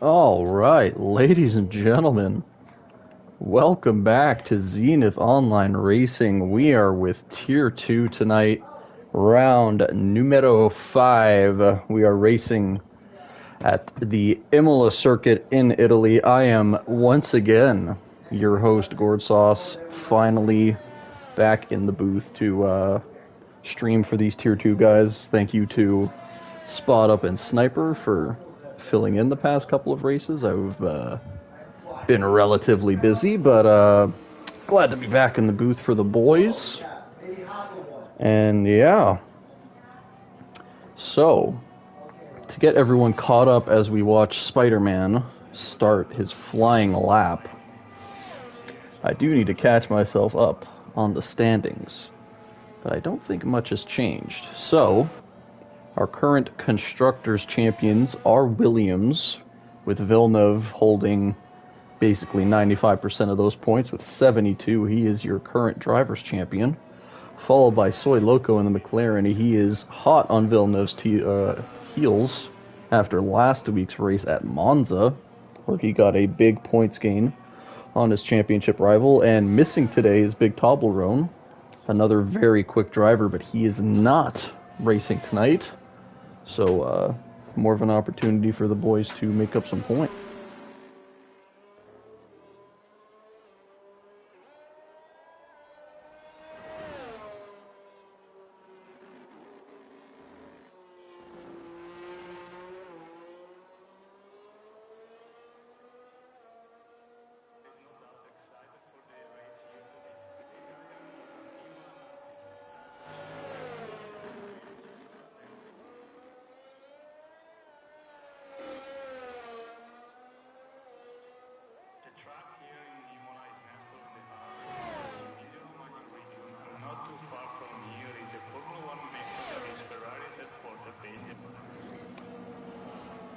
All right, ladies and gentlemen, welcome back to Zenith Online Racing. We are with Tier 2 tonight, round numero 5. We are racing at the Imola circuit in Italy. I am once again your host, Gourd Sauce, finally back in the booth to stream for these Tier 2 guys. Thank you to Spot Up and Sniper for filling in the past couple of races. I've been relatively busy, but glad to be back in the booth for the boys. And yeah, so to get everyone caught up as we watch Spider-Man start his flying lap, I do need to catch myself up on the standings, but I don't think much has changed. So our current Constructors champions are Williams, with Villeneuve holding basically 95% of those points with 72. He is your current Drivers' champion, followed by Soy Loco in the McLaren. He is hot on Villeneuve's heels after last week's race at Monza, where he got a big points gain on his championship rival, and missing today is Big Toblerone, another very quick driver, but he is not racing tonight. So, more of an opportunity for the boys to make up some points.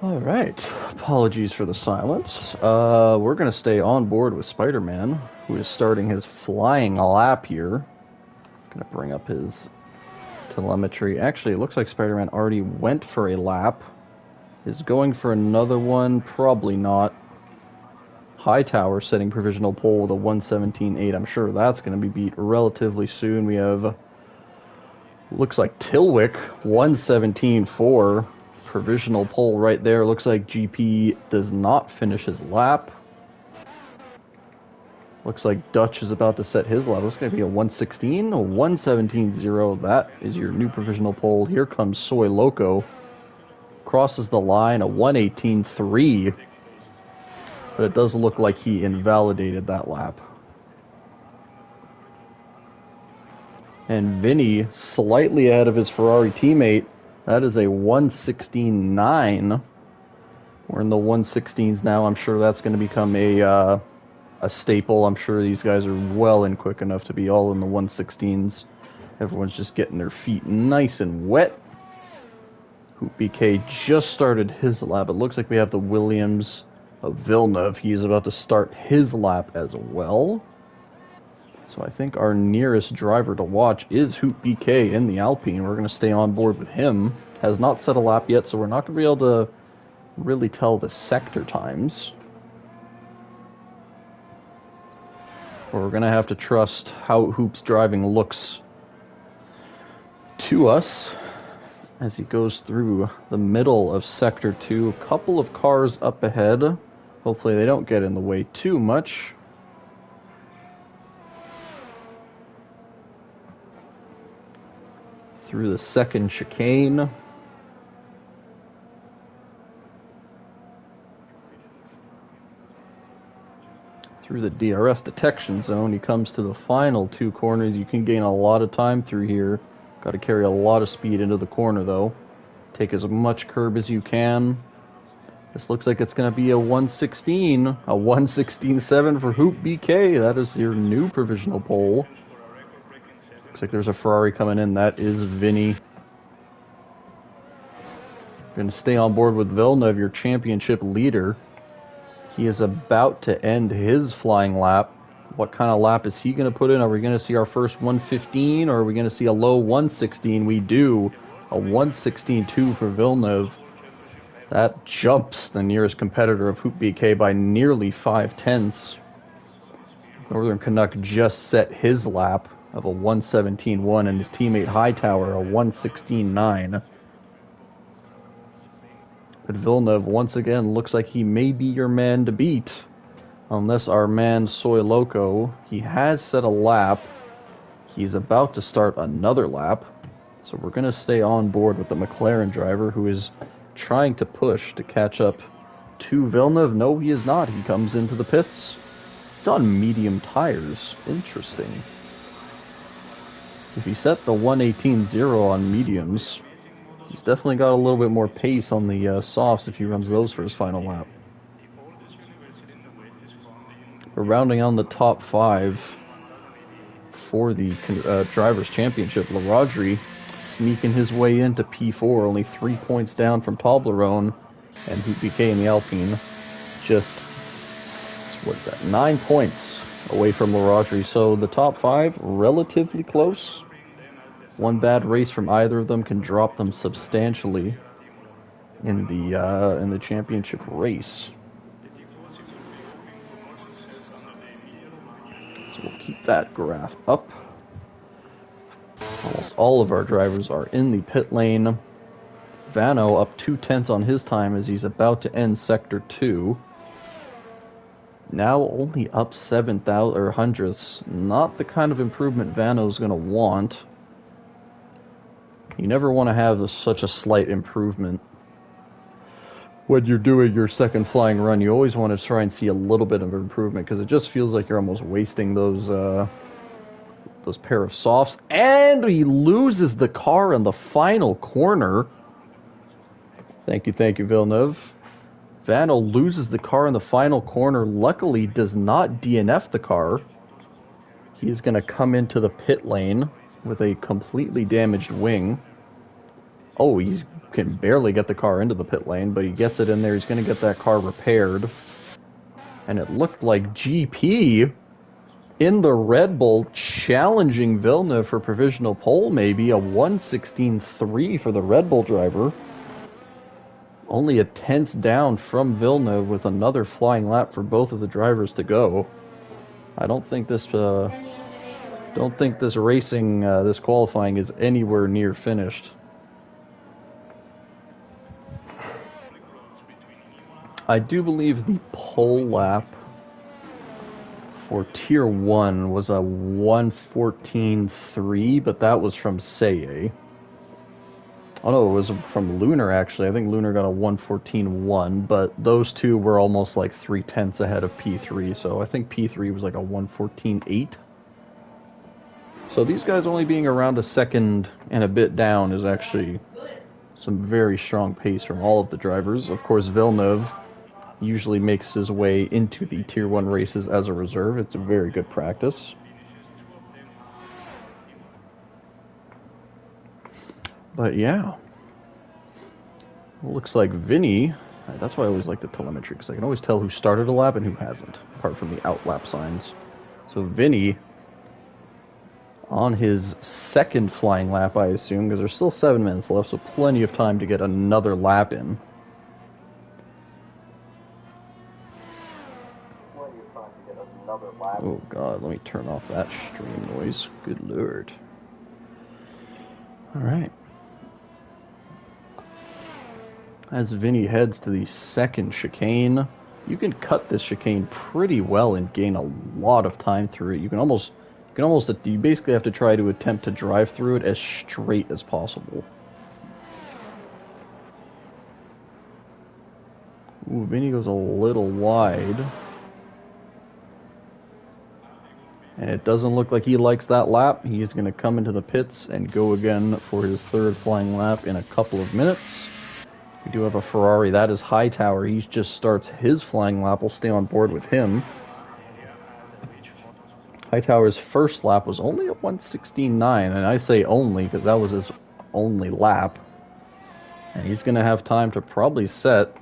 Alright, apologies for the silence. We're going to stay on board with Spider-Man, who is starting his flying lap here. Going to bring up his telemetry. Actually, it looks like Spider-Man already went for a lap. Is going for another one? Probably not. Hightower setting provisional pole with a 1:17.8. I'm sure that's going to be beat relatively soon. We have, looks like Tilwick, 1:17.4. Provisional pole right there. Looks like GP does not finish his lap. Looks like Dutch is about to set his lap. It's going to be a 1:16, a 1:17.0. That is your new provisional pole. Here comes Soy Loco. Crosses the line, a 1:18.3. But it does look like he invalidated that lap. And Vinny, slightly ahead of his Ferrari teammate. That is a 1:16.9. We're in the 1:16s now. I'm sure that's going to become a staple. I'm sure these guys are well and quick enough to be all in the 1:16s. Everyone's just getting their feet nice and wet. Hoop BK just started his lap. It looks like we have the Williams of Villeneuve. He's about to start his lap as well. So I think our nearest driver to watch is Hoop BK in the Alpine. We're going to stay on board with him. Has not set a lap yet, so we're not going to be able to really tell the sector times. Or we're going to have to trust how Hoop's driving looks to us as he goes through the middle of Sector 2. A couple of cars up ahead. Hopefully they don't get in the way too much. Through the second chicane. Through the DRS detection zone, he comes to the final two corners. You can gain a lot of time through here. Got to carry a lot of speed into the corner, though. Take as much curb as you can. This looks like it's going to be a 1:16, a 1:16.7 for Hoop BK. That is your new provisional pole. Looks like there's a Ferrari coming in. That is Vinny. Going to stay on board with Villeneuve, your championship leader. He is about to end his flying lap. What kind of lap is he going to put in? Are we going to see our first 115, or are we going to see a low 116? We do. A 116.2 for Villeneuve. That jumps the nearest competitor of Hoop BK by nearly 5/10. Northern Canuck just set his lap of a 117.1, and his teammate Hightower a 116.9. But Villeneuve, once again, looks like he may be your man to beat. Unless our man Soy Loco, he has set a lap. He's about to start another lap. So we're going to stay on board with the McLaren driver, who is trying to push to catch up to Villeneuve. No, he is not. He comes into the pits. He's on medium tires. Interesting. If he set the 118.0 on mediums, he's definitely got a little bit more pace on the softs if he runs those for his final lap. We're rounding on the top 5 for the Drivers' Championship. LaRodri sneaking his way into P4, only 3 points down from Toblerone and BK in the Alpine. Just, what is that, 9 points away from LaRodri. So the top 5, relatively close. One bad race from either of them can drop them substantially in the championship race. So we'll keep that graph up. Almost all of our drivers are in the pit lane. Vano up 2/10 on his time as he's about to end Sector 2. Now only up 7,000 or hundredths. Not the kind of improvement Vano's going to want. You never want to have such a slight improvement when you're doing your second flying run. You always want to try and see a little bit of improvement, because it just feels like you're almost wasting those pair of softs. And he loses the car in the final corner. Thank you, Villeneuve. Vano loses the car in the final corner. Luckily, does not DNF the car. He's going to come into the pit lane with a completely damaged wing. Oh, he can barely get the car into the pit lane, but he gets it in there. He's going to get that car repaired. And it looked like GP in the Red Bull challenging Villeneuve for provisional pole, maybe. A 116.3 for the Red Bull driver. Only a 10th down from Villeneuve with another flying lap for both of the drivers to go. I don't think this racing, this qualifying is anywhere near finished. I do believe the pole lap for Tier 1 was a 114.3, but that was from Seye. Oh no, it was from Lunar, actually. I think Lunar got a 114.1, but those two were almost like 3/10 ahead of P3, so I think P3 was like a 114.8. So these guys only being around a second and a bit down is actually some very strong pace from all of the drivers. Of course, Villeneuve usually makes his way into the Tier 1 races as a reserve. It's a very good practice. But yeah. Looks like Vinny, that's why I always like the telemetry, because I can always tell who started a lap and who hasn't, apart from the out lap signs. So Vinny, on his second flying lap, I assume, because there's still 7 minutes left, so plenty of time to get another lap in. Oh god, let me turn off that stream noise. Good lord. Alright. As Vinny heads to the second chicane, you can cut this chicane pretty well and gain a lot of time through it. You basically have to try to attempt to drive through it as straight as possible. Ooh, Vinny goes a little wide. And it doesn't look like he likes that lap. He is going to come into the pits and go again for his third flying lap in a couple of minutes. We do have a Ferrari. That is Hightower. He just starts his flying lap. We'll stay on board with him. Hightower's first lap was only a 116.9, and I say only because that was his only lap. And he's going to have time to probably set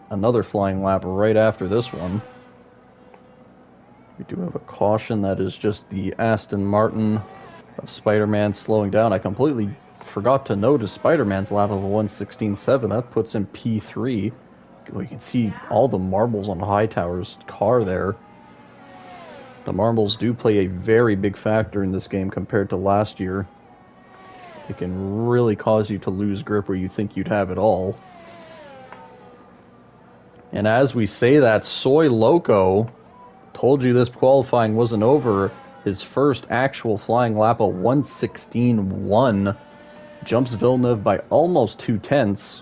another flying lap right after this one. We do have a caution. That is just the Aston Martin of Spider-Man slowing down. I completely forgot to notice Spider-Man's lap of a 1:16.7. That puts him P3. You can see all the marbles on Hightower's car there. The marbles do play a very big factor in this game compared to last year. It can really cause you to lose grip where you think you'd have it all. And as we say that, Soy Loco, told you this qualifying wasn't over. His first actual flying lap of 1:16.1 jumps Villeneuve by almost 2/10.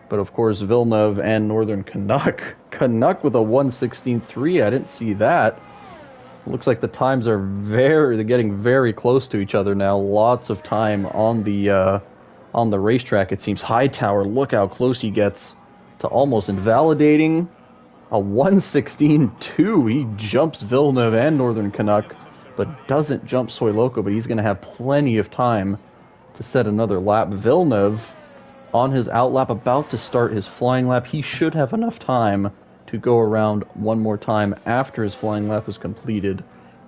But of course, Villeneuve and Northern Canuck with a 1:16.3. I didn't see that. Looks like the times are they're getting very close to each other now. Lots of time on the racetrack. It seems Hightower, look how close he gets to almost invalidating a 1:16.2. He jumps Villeneuve and Northern Canuck, but doesn't jump Soy Loco. But he's going to have plenty of time to set another lap. Villeneuve on his outlap, about to start his flying lap. He should have enough time to go around one more time after his flying lap is completed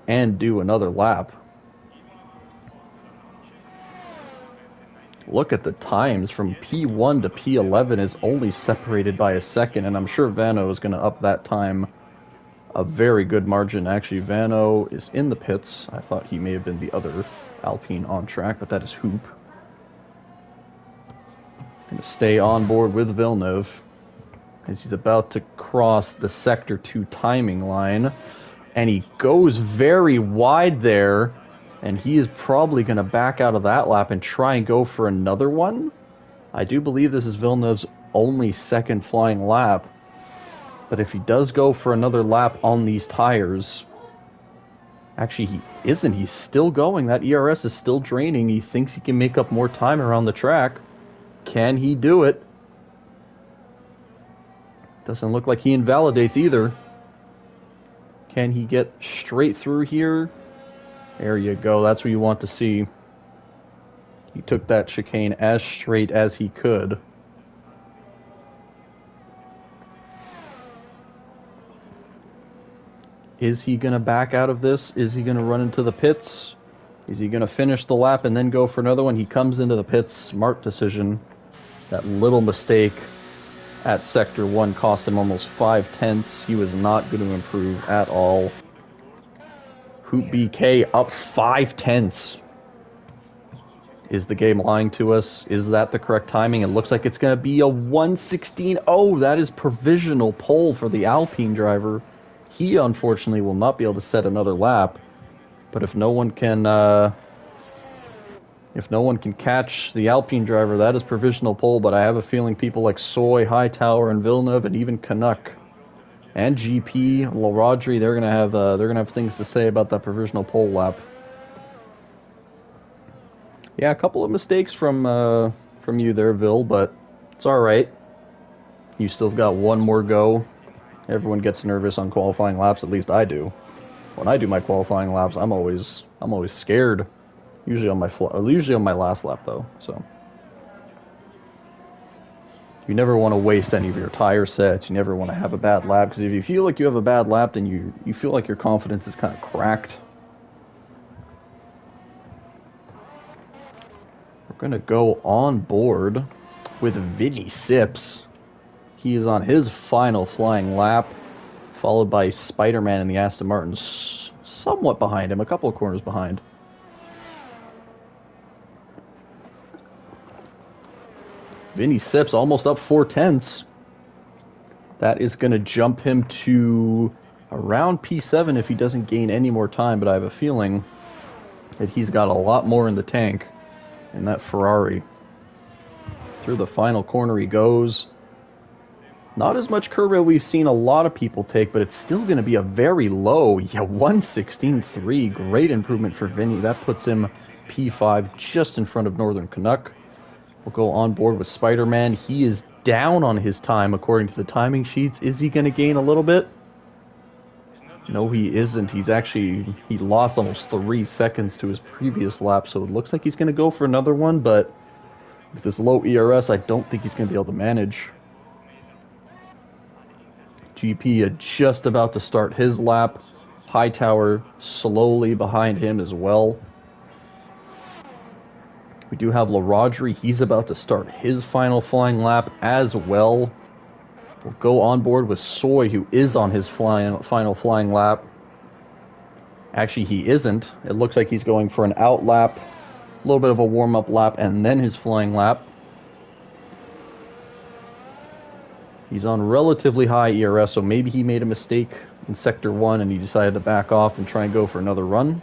and do another lap. Look at the times from P1 to P11 is only separated by a second, and I'm sure Vano is going to up that time a very good margin. Actually, Vano is in the pits. I thought he may have been the other Alpine on track, but that is Hoop. Going to stay on board with Villeneuve as he's about to cross the Sector 2 timing line. And he goes very wide there, and he is probably going to back out of that lap and try and go for another one. I do believe this is Villeneuve's only second flying lap. But if he does go for another lap on these tires... Actually, he isn't. He's still going. That ERS is still draining. He thinks he can make up more time around the track. Can he do it? Doesn't look like he invalidates either. Can he get straight through here? There you go. That's what you want to see. He took that chicane as straight as he could. Is he going to back out of this? Is he going to run into the pits? Is he going to finish the lap and then go for another one? He comes into the pits. Smart decision. That little mistake at Sector 1 cost him almost 5/10. He was not going to improve at all. Hoop BK up 5/10. Is the game lying to us? Is that the correct timing? It looks like it's going to be a 1:16. Oh, that is provisional pole for the Alpine driver. He, unfortunately, will not be able to set another lap. But if no one can catch the Alpine driver, that is provisional pole. But I have a feeling people like Soy, Hightower, and Villeneuve, and even Canuck and GP, Rodri, they're gonna have things to say about that provisional pole lap. Yeah, a couple of mistakes from you there, Vil, but it's all right. You still got one more go. Everyone gets nervous on qualifying laps. At least I do. When I do my qualifying laps, I'm always scared. Usually on my last lap though. So you never want to waste any of your tire sets. You never want to have a bad lap, because if you feel like you have a bad lap, then you feel like your confidence is kind of cracked. We're gonna go on board with Vinny Sips. He is on his final flying lap, followed by Spider-Man and the Aston Martin somewhat behind him, a couple of corners behind. Vinny Sips almost up 4/10. That is going to jump him to around P7 if he doesn't gain any more time, but I have a feeling that he's got a lot more in the tank in that Ferrari. Through the final corner he goes. Not as much curb we've seen a lot of people take, but it's still going to be a very low, 1:16.3. Great improvement for Vinny. That puts him P5 just in front of Northern Canuck. We'll go on board with Spider-Man. He is down on his time according to the timing sheets. Is he going to gain a little bit? No, he isn't. He lost almost 3 seconds to his previous lap, so it looks like he's going to go for another one, but With this low ERS, I don't think he's going to be able to manage. GP just about to start his lap. Hightower slowly behind him as well. We do have LaRodri. He's about to start his final flying lap as well. We'll go on board with Soy, who is on his final flying lap. Actually, he isn't. It looks like he's going for an out lap, a little bit of a warm-up lap, and then his flying lap. He's on relatively high ERS, so maybe he made a mistake in Sector 1 and he decided to back off and try and go for another run.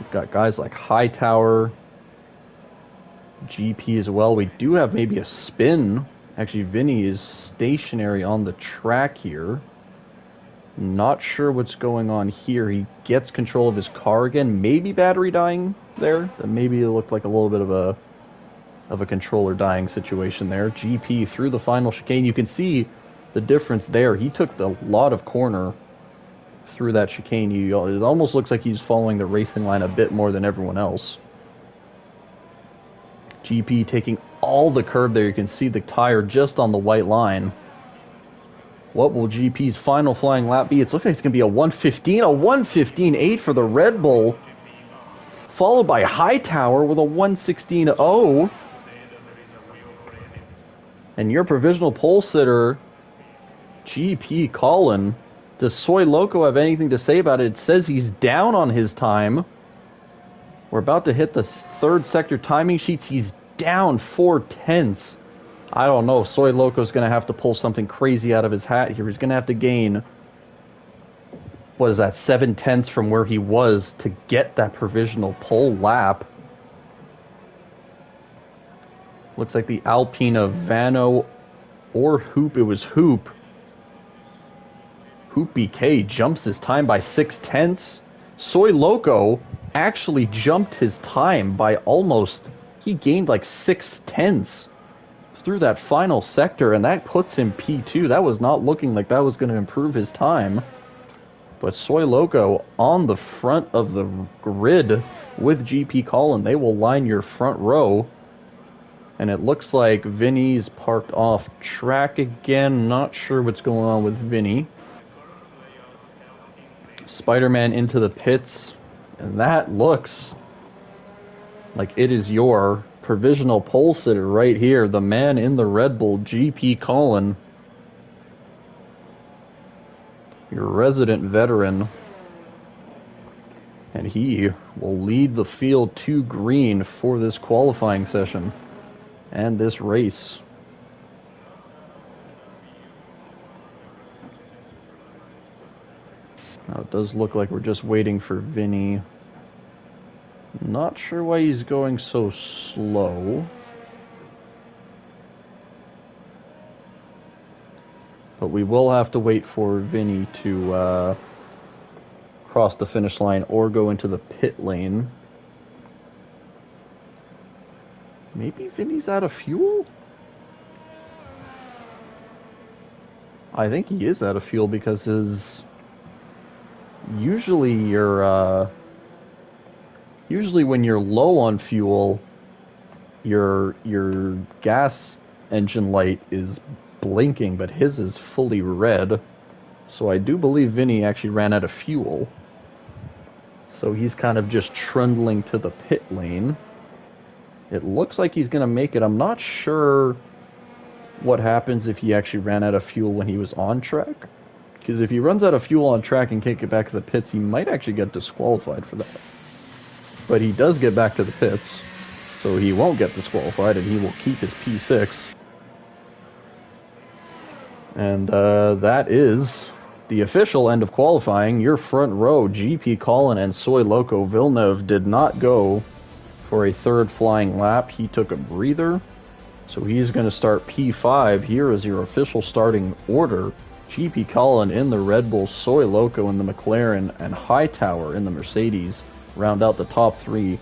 We've got guys like Hightower, GP as well. We do have maybe a spin. Actually, Vinny is stationary on the track here. Not sure what's going on here. He gets control of his car again. Maybe battery dying there. Maybe it looked like a little bit of a controller dying situation there. GP through the final chicane. You can see the difference there. He took a lot of corner through that chicane. It almost looks like he's following the racing line a bit more than everyone else. GP taking all the curb there. You can see the tire just on the white line. What will GP's final flying lap be? It's looking like it's going to be a 115.8 for the Red Bull, followed by Hightower with a 116.0. And your provisional pole sitter, GP Colin. Does Soy Loco have anything to say about it? It says he's down on his time. We're about to hit the third sector timing sheets. He's down 4/10. I don't know. Soy Loco's going to have to pull something crazy out of his hat here. He's going to have to gain, what is that, 7/10 from where he was to get that provisional pole lap. Looks like the Alpina, Vano, or Hoop. It was Hoop. Hoop BK jumps his time by 6/10. Soy Loco actually jumped his time by almost, he gained like 6/10 through that final sector, and that puts him P2. That was not looking like that was going to improve his time. But Soy Loco on the front of the grid with GP Colin. They will line your front row. And it looks like Vinny's parked off track again. Not sure what's going on with Vinny. Spider-Man into the pits. And that looks like it is your provisional pole sitter right here. The man in the Red Bull, GP Colin. Your resident veteran. And he will lead the field to green for this qualifying session and this race. Now it does look like we're just waiting for Vinny. Not sure why he's going so slow. But we will have to wait for Vinny to cross the finish line or go into the pit lane. Maybe Vinny's out of fuel? I think he is out of fuel because usually when you're low on fuel, your gas engine light is blinking, but his is fully red. So I do believe Vinny actually ran out of fuel. So he's kind of just trundling to the pit lane. It looks like he's going to make it. I'm not sure what happens if he actually ran out of fuel when he was on track. Because if he runs out of fuel on track and can't get back to the pits, he might actually get disqualified for that. But he does get back to the pits, so he won't get disqualified, and he will keep his P6. And that is the official end of qualifying. Your front row, GP Colin and Soy Loco. Villeneuve did not go for a third flying lap. He took a breather, so he's going to start P5. Here is your official starting order. GP Colin in the Red Bull, Soy Loco in the McLaren, and Hightower in the Mercedes round out the top three.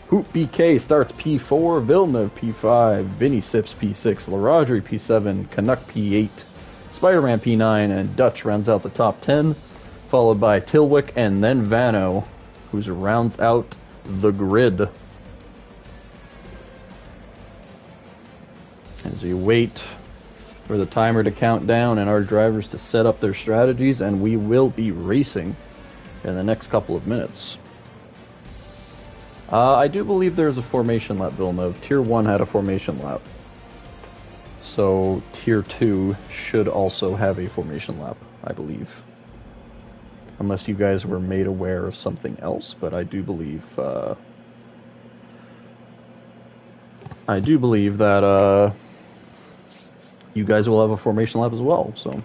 Hoop BK starts P4, Villeneuve P5, Vinny Sips P6, LaRodri P7, Canuck P8, Spider-Man P9, and Dutch rounds out the top 10, followed by Tilwick and then Vano, who rounds out the grid. we wait for the timer to count down and our drivers to set up their strategies, and we will be racing in the next couple of minutes. I do believe there's a formation lap, Villeneuve. Tier 1 had a formation lap. So Tier 2 should also have a formation lap, I believe. Unless you guys were made aware of something else, but I do believe that you guys will have a formation lap as well, so.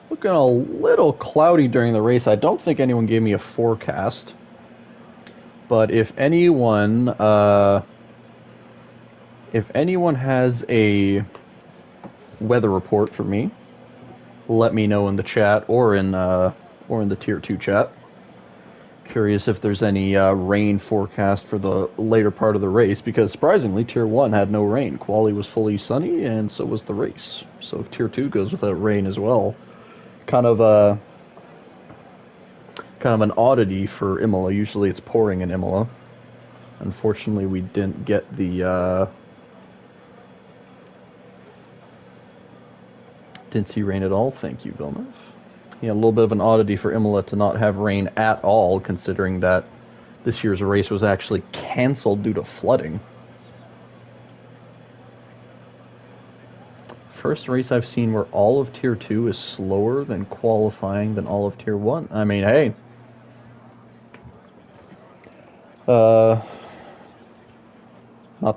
Looking a little cloudy during the race. I don't think anyone gave me a forecast. But if anyone has a weather report for me, let me know in the chat or in the Tier 2 chat. Curious if there's any rain forecast for the later part of the race, because surprisingly Tier 1 had no rain. Quali was fully sunny, and so was the race. So if Tier 2 goes without rain as well, kind of an oddity for Imola. Usually it's pouring in Imola. Unfortunately, we didn't get the didn't see rain at all. Thank you, Villeneuve. Yeah, a little bit of an oddity for Imola to not have rain at all, considering that this year's race was actually canceled due to flooding. First race I've seen where all of Tier 2 is slower than qualifying than all of Tier 1. I mean, hey. Not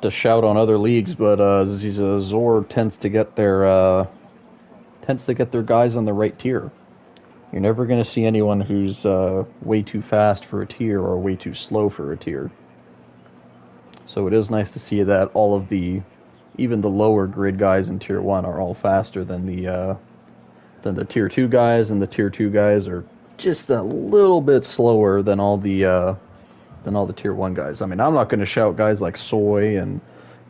to shout on other leagues, but ZOR tends to get their guys on the right tier. You're never going to see anyone who's way too fast for a tier or way too slow for a tier. So it is nice to see that all of even the lower grid guys in Tier 1 are all faster than the Tier 2 guys, and the Tier 2 guys are just a little bit slower than all the Tier 1 guys. I mean, I'm not going to shout guys like Soy and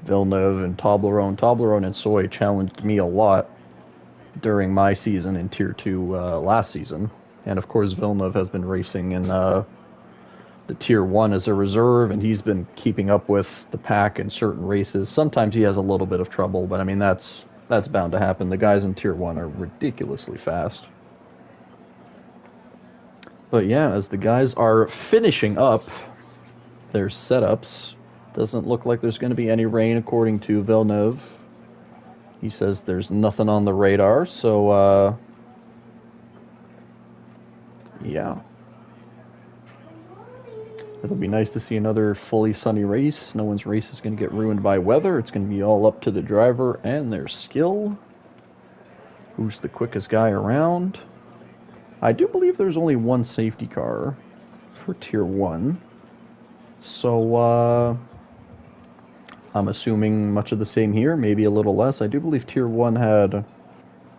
Villeneuve and Toblerone. Toblerone and Soy challenged me a lot during my season in Tier 2 last season. And of course Villeneuve has been racing in the Tier 1 as a reserve, and he's been keeping up with the pack in certain races. Sometimes he has a little bit of trouble, but I mean, that's bound to happen. The guys in Tier 1 are ridiculously fast. But yeah, as the guys are finishing up their setups, doesn't look like there's going to be any rain according to Villeneuve. He says there's nothing on the radar, so yeah. It'll be nice to see another fully sunny race. No one's race is going to get ruined by weather. It's going to be all up to the driver and their skill. Who's the quickest guy around? I do believe there's only one safety car for Tier 1. So, I'm assuming much of the same here, maybe a little less. I do believe Tier 1 had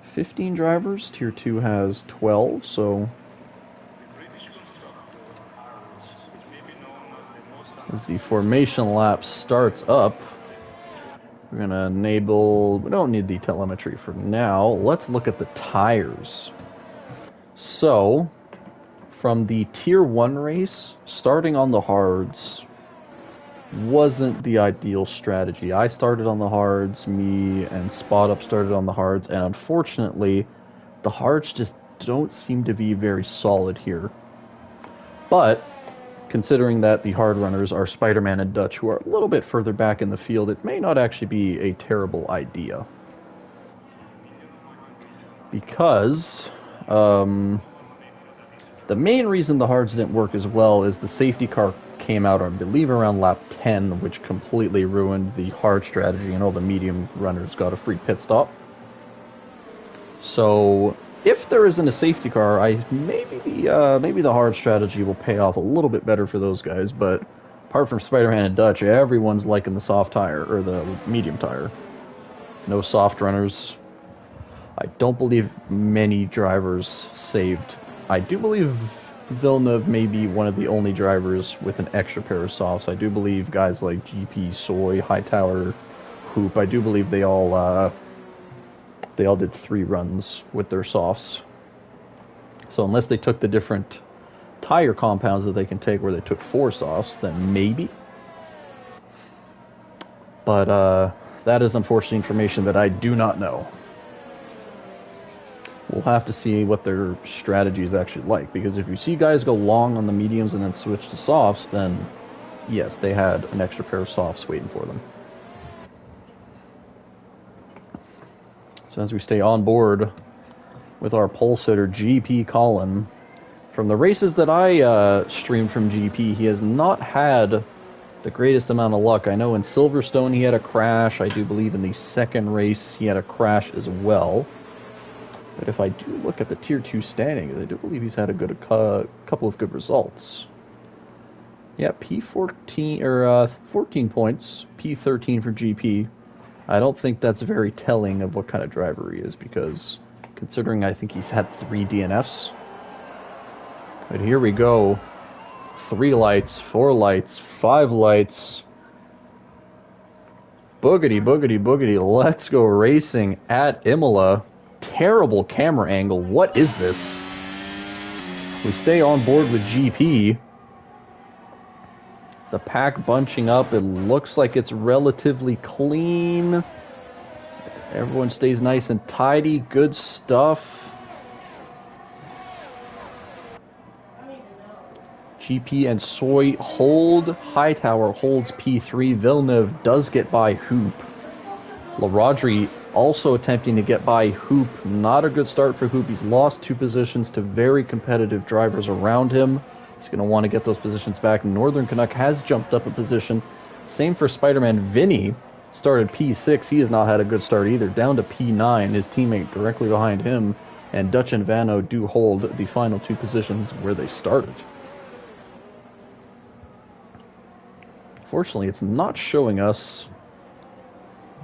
15 drivers. Tier 2 has 12, so as the formation lap starts up, we're going to enable... We don't need the telemetry for now. Let's look at the tires. So, from the Tier 1 race, starting on the hards wasn't the ideal strategy. I started on the hards, me and Spot Up started on the hards, and unfortunately, the hards just don't seem to be very solid here. But, considering that the hard runners are Spider-Man and Dutch, who are a little bit further back in the field, it may not actually be a terrible idea. Because, the main reason the hards didn't work as well is the safety car came out, I believe, around lap 10, which completely ruined the hard strategy, and all the medium runners got a free pit stop. So, if there isn't a safety car, maybe the hard strategy will pay off a little bit better for those guys, but apart from Spider-Man and Dutch, everyone's liking the soft tire, or the medium tire. No soft runners. I don't believe many drivers saved. I do believe Villeneuve may be one of the only drivers with an extra pair of softs. I do believe guys like GP, Soy, Hightower, Hoop, I do believe they all did 3 runs with their softs. So unless they took the different tire compounds that they can take where they took 4 softs, then maybe. But that is unfortunate information that I do not know. We'll have to see what their strategy is actually like, because if you see guys go long on the mediums and then switch to softs, then yes, they had an extra pair of softs waiting for them. So as we stay on board with our pole sitter, GP Colin, from the races that I streamed from GP, he has not had the greatest amount of luck. I know in Silverstone he had a crash. I do believe in the second race he had a crash as well. But if I do look at the Tier 2 standings, I do believe he's had a couple of good results. Yeah, P14, or 14 points, P13 for GP. I don't think that's very telling of what kind of driver he is, because considering I think he's had 3 DNFs. But here we go. 3 lights, 4 lights, 5 lights. Boogity, boogity, boogity. Let's go racing at Imola. Terrible camera angle. What is this? We stay on board with GP. The pack bunching up. It looks like it's relatively clean. Everyone stays nice and tidy. Good stuff. GP and Soy hold. Hightower holds P3. Villeneuve does get by Hoop. LaRodri also attempting to get by Hoop. Not a good start for Hoop. He's lost 2 positions to very competitive drivers around him. He's going to want to get those positions back. Northern Canuck has jumped up a position. Same for Spider-Man. Vinny started P6. He has not had a good start either. Down to P9. His teammate directly behind him. And Dutch and Vano do hold the final 2 positions where they started. Fortunately, it's not showing us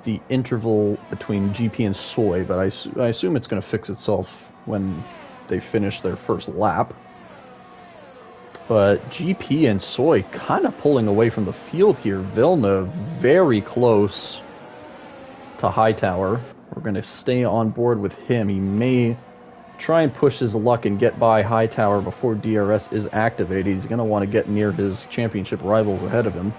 the interval between GP and Soy, but I assume it's going to fix itself when they finish their first lap. But GP and Soy kind of pulling away from the field here. Villeneuve very close to Hightower. We're going to stay on board with him. He may try and push his luck and get by Hightower before DRS is activated. He's going to want to get near his championship rivals ahead of him.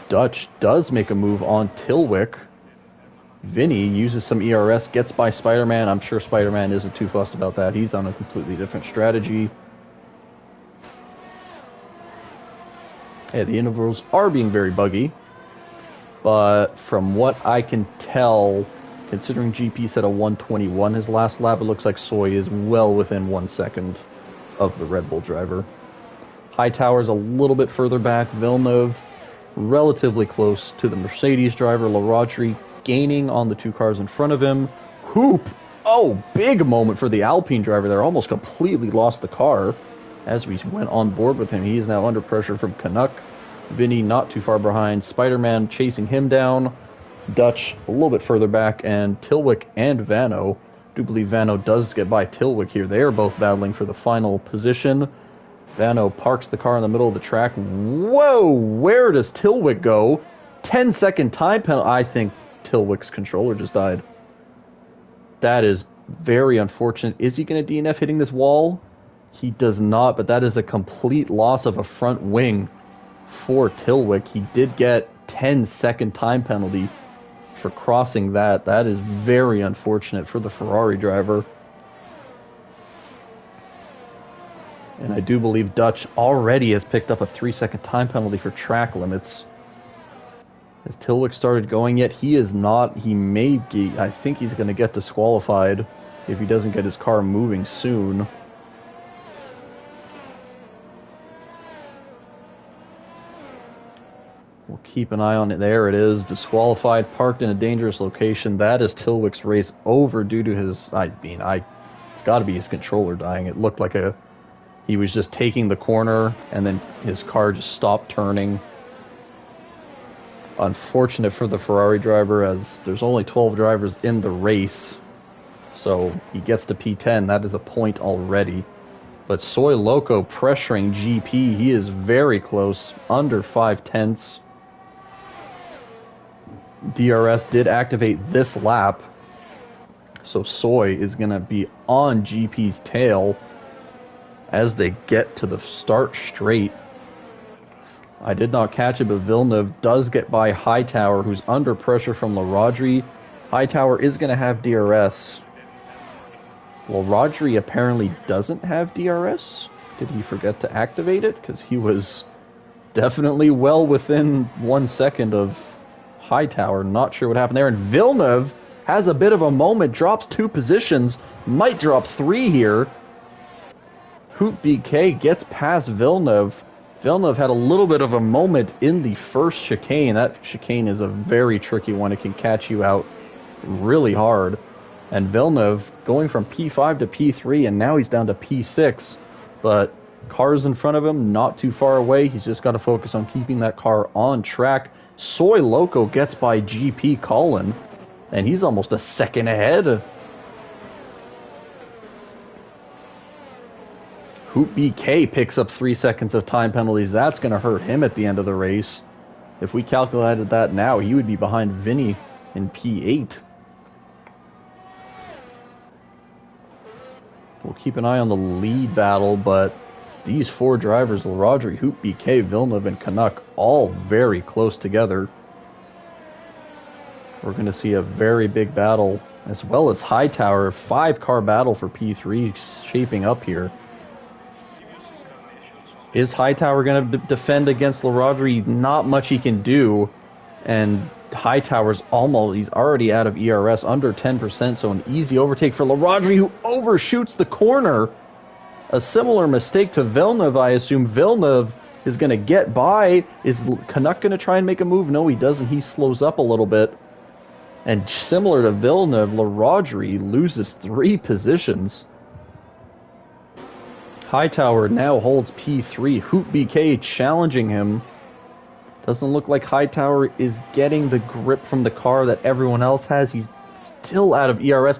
Dutch does make a move on Tilwick. Vinny uses some ERS, gets by Spider-Man. I'm sure Spider-Man isn't too fussed about that. He's on a completely different strategy. Yeah, the intervals are being very buggy. But from what I can tell, considering GP said a 121 his last lap, it looks like Soy is well within 1 second of the Red Bull driver. Hightower's a little bit further back. Villeneuve relatively close to the Mercedes driver. LaRodri gaining on the 2 cars in front of him. Hoop! Oh, big moment for the Alpine driver there. Almost completely lost the car as we went on board with him. He is now under pressure from Canuck. Vinny not too far behind. Spider-Man chasing him down. Dutch a little bit further back. And Tilwick and Vano. I do believe Vano does get by Tilwick here. They are both battling for the final position. Vano parks the car in the middle of the track. Whoa! Where does Tilwick go? 10-second time penalty. I think Tilwick's controller just died. That is very unfortunate. Is he going to DNF hitting this wall? He does not, but that is a complete loss of a front wing for Tilwick. He did get 10-second time penalty for crossing that. That is very unfortunate for the Ferrari driver. And I do believe Dutch already has picked up a 3-second time penalty for track limits. Has Tilwick started going yet? He is not. He may get, I think he's going to get disqualified if he doesn't get his car moving soon. We'll keep an eye on it. There it is. Disqualified, parked in a dangerous location. That is Tilwick's race over due to his, it's got to be his controller dying. It looked like he was just taking the corner and then his car just stopped turning. Unfortunate for the Ferrari driver, as there's only 12 drivers in the race. So he gets to P10. That is a point already. But Soy Loco pressuring GP. He is very close, under 5/10. DRS did activate this lap. So Soy is going to be on GP's tail as they get to the start straight. I did not catch it, but Villeneuve does get by Hightower, who's under pressure from LaRodri. Hightower is going to have DRS. LaRodri apparently doesn't have DRS. Did he forget to activate it? Because he was definitely well within 1 second of Hightower. Not sure what happened there. And Villeneuve has a bit of a moment, drops 2 positions, might drop 3 here. Hoot BK gets past Villeneuve. Villeneuve had a little bit of a moment in the first chicane. That chicane is a very tricky one. It can catch you out really hard. And Villeneuve going from P5 to P3, and now he's down to P6. But cars in front of him, not too far away. He's just got to focus on keeping that car on track. Soy Loco gets by GP Colin, and he's almost a second ahead. Hoot BK picks up 3 seconds of time penalties. That's going to hurt him at the end of the race. If we calculated that now, he would be behind Vinny in P8. We'll keep an eye on the lead battle, but these 4 drivers, LaRodri, Hoot BK, Villeneuve, and Canuck, all very close together. We're going to see a very big battle, as well as Hightower. 5-car battle for P3 shaping up here. Is Hightower going to defend against LaRodri? Not much he can do. And Hightower's he's already out of ERS, under 10%, so an easy overtake for LaRodri, who overshoots the corner. A similar mistake to Villeneuve, I assume. Villeneuve is going to get by. Is Canuck going to try and make a move? No, he doesn't. He slows up a little bit. And similar to Villeneuve, LaRodri loses 3 positions. Hightower now holds P3. Hoot BK challenging him. Doesn't look like Hightower is getting the grip from the car that everyone else has. He's still out of ERS.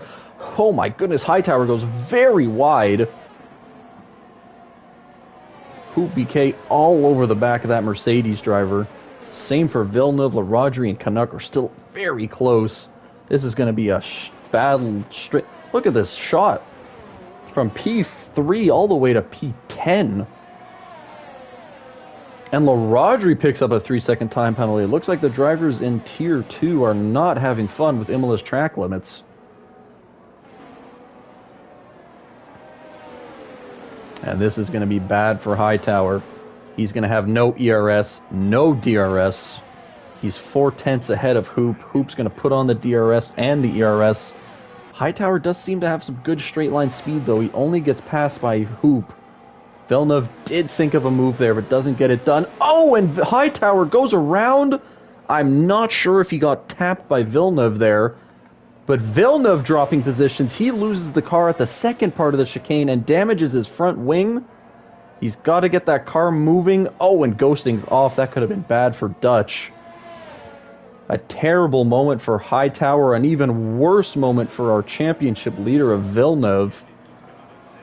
Oh my goodness, Hightower goes very wide. Hoot BK all over the back of that Mercedes driver. Same for Villeneuve, LaRodri, and Canuck are still very close. This is going to be a battle straight. Look at this shot. From P3 all the way to P10. And LaRodri picks up a 3-second time penalty. It looks like the drivers in Tier 2 are not having fun with Imola's track limits. And this is going to be bad for Hightower. He's going to have no ERS, no DRS. He's 4/10 ahead of Hoop. Hoop's going to put on the DRS and the ERS. Hightower does seem to have some good straight line speed, though. He only gets passed by Hoop. Villeneuve did think of a move there, but doesn't get it done. Oh, and Hightower goes around. I'm not sure if he got tapped by Villeneuve there, but Villeneuve dropping positions. He loses the car at the second part of the chicane and damages his front wing. He's got to get that car moving. Oh, and ghosting's off. That could have been bad for Dutch. A terrible moment for Hightower, an even worse moment for our championship leader of Villeneuve.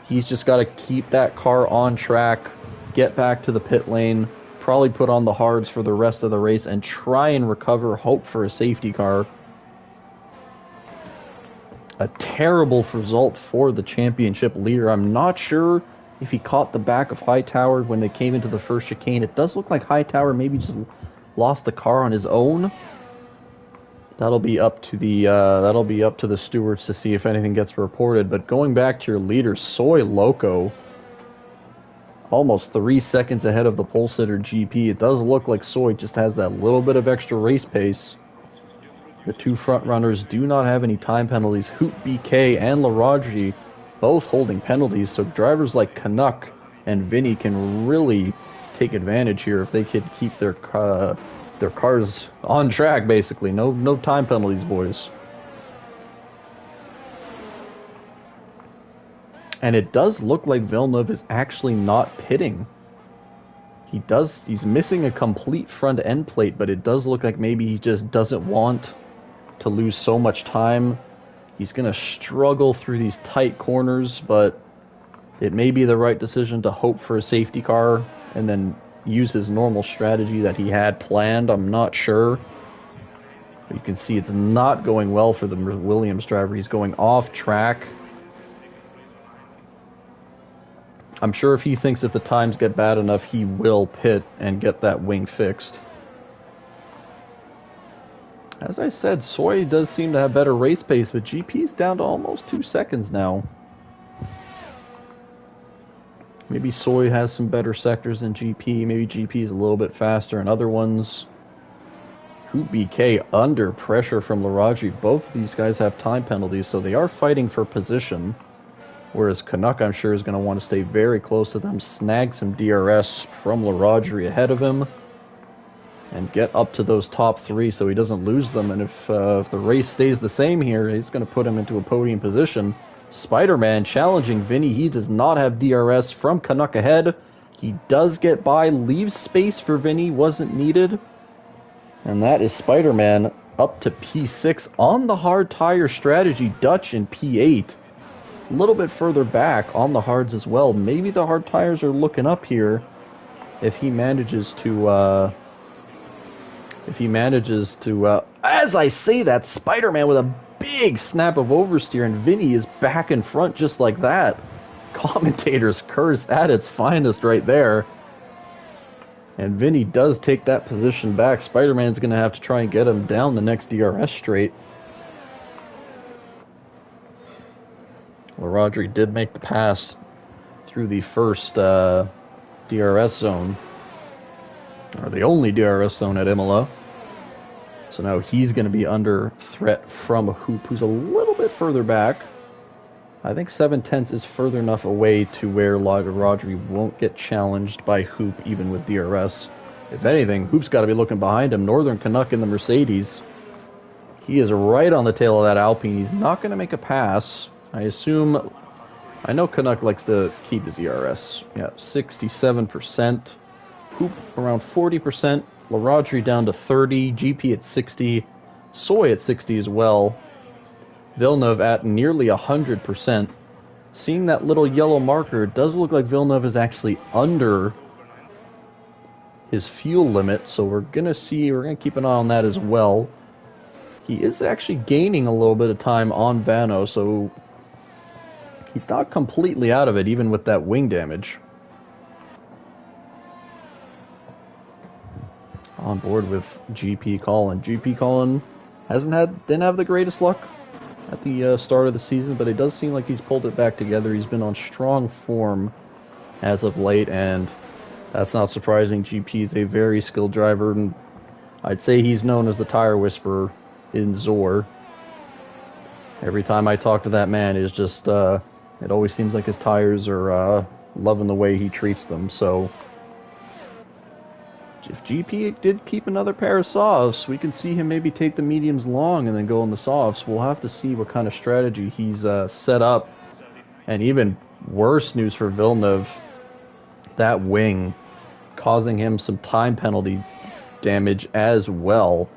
He's just got to keep that car on track, get back to the pit lane, probably put on the hards for the rest of the race, and try and recover, hope for a safety car. A terrible result for the championship leader. I'm not sure if he caught the back of Hightower when they came into the first chicane. It does look like Hightower maybe just lost the car on his own. That'll be up to the stewards to see if anything gets reported. But going back to your leader, Soy Loco, almost 3 seconds ahead of the pole sitter GP. It does look like Soy just has that little bit of extra race pace. The 2 front runners do not have any time penalties. Hoot BK and LaRodri both holding penalties, so drivers like Canuck and Vinny can really take advantage here if they could keep their cars on track, basically. No time penalties, boys. And it does look like Villeneuve is actually not pitting. He's missing a complete front end plate, but it does look like maybe he just doesn't want to lose so much time. He's going to struggle through these tight corners, but it may be the right decision to hope for a safety car and then use his normal strategy that he had planned. I'm not sure. You can see it's not going well for the Williams driver. He's going off track. I'm sure if he thinks if the times get bad enough, he will pit and get that wing fixed. As I said, Soy does seem to have better race pace, but GP's down to almost 2 seconds now. Maybe Soy has some better sectors than GP. Maybe GP is a little bit faster in other ones. Hoop BK under pressure from Laradji. Both of these guys have time penalties, so they are fighting for position. Whereas Canuck, I'm sure, is going to want to stay very close to them, snag some DRS from Laradji ahead of him, and get up to those top 3 so he doesn't lose them. And if the race stays the same here, he's going to put him into a podium position. Spider-Man challenging Vinny. He does not have DRS from Canuck ahead. He does get by, leaves space for Vinny, wasn't needed. And that is Spider-Man up to P6 on the hard tire strategy. Dutch in P8. A little bit further back on the hards as well. Maybe the hard tires are looking up here if he manages to... as I say that, Spider-Man with a big snap of oversteer, and Vinny is back in front just like that. Commentator's curse at its finest right there. And Vinny does take that position back. Spider-Man's going to have to try and get him down the next DRS straight. Laradji did make the pass through the first DRS zone, or the only DRS zone at Imola. So now he's going to be under threat from Hoop, who's a little bit further back. I think 7/10 is further enough away to where Laradji won't get challenged by Hoop, even with DRS. If anything, Hoop's got to be looking behind him. Northern Canuck in the Mercedes. He is right on the tail of that Alpine. He's not going to make a pass. I know Canuck likes to keep his ERS. Yeah, 67%. Hoop around 40%. Laradji down to 30. GP at 60. Soy at 60 as well. Villeneuve at nearly 100%. Seeing that little yellow marker, it does look like Villeneuve is actually under his fuel limit, so we're going to keep an eye on that as well. He is actually gaining a little bit of time on Vano, so he's not completely out of it, even with that wing damage. On board with GP Colin. GP Colin didn't have the greatest luck at the start of the season, but it does seem like he's pulled it back together. He's been on strong form as of late, and that's not surprising. GP is a very skilled driver, and I'd say he's known as the tire whisperer in ZOR. Every time I talk to that man, it's just it always seems like his tires are loving the way he treats them. So if GP did keep another pair of softs, we can see him maybe take the mediums long and then go on the softs. We'll have to see what kind of strategy he's set up. And even worse news for Villeneuve, that wing causing him some time penalty damage as well.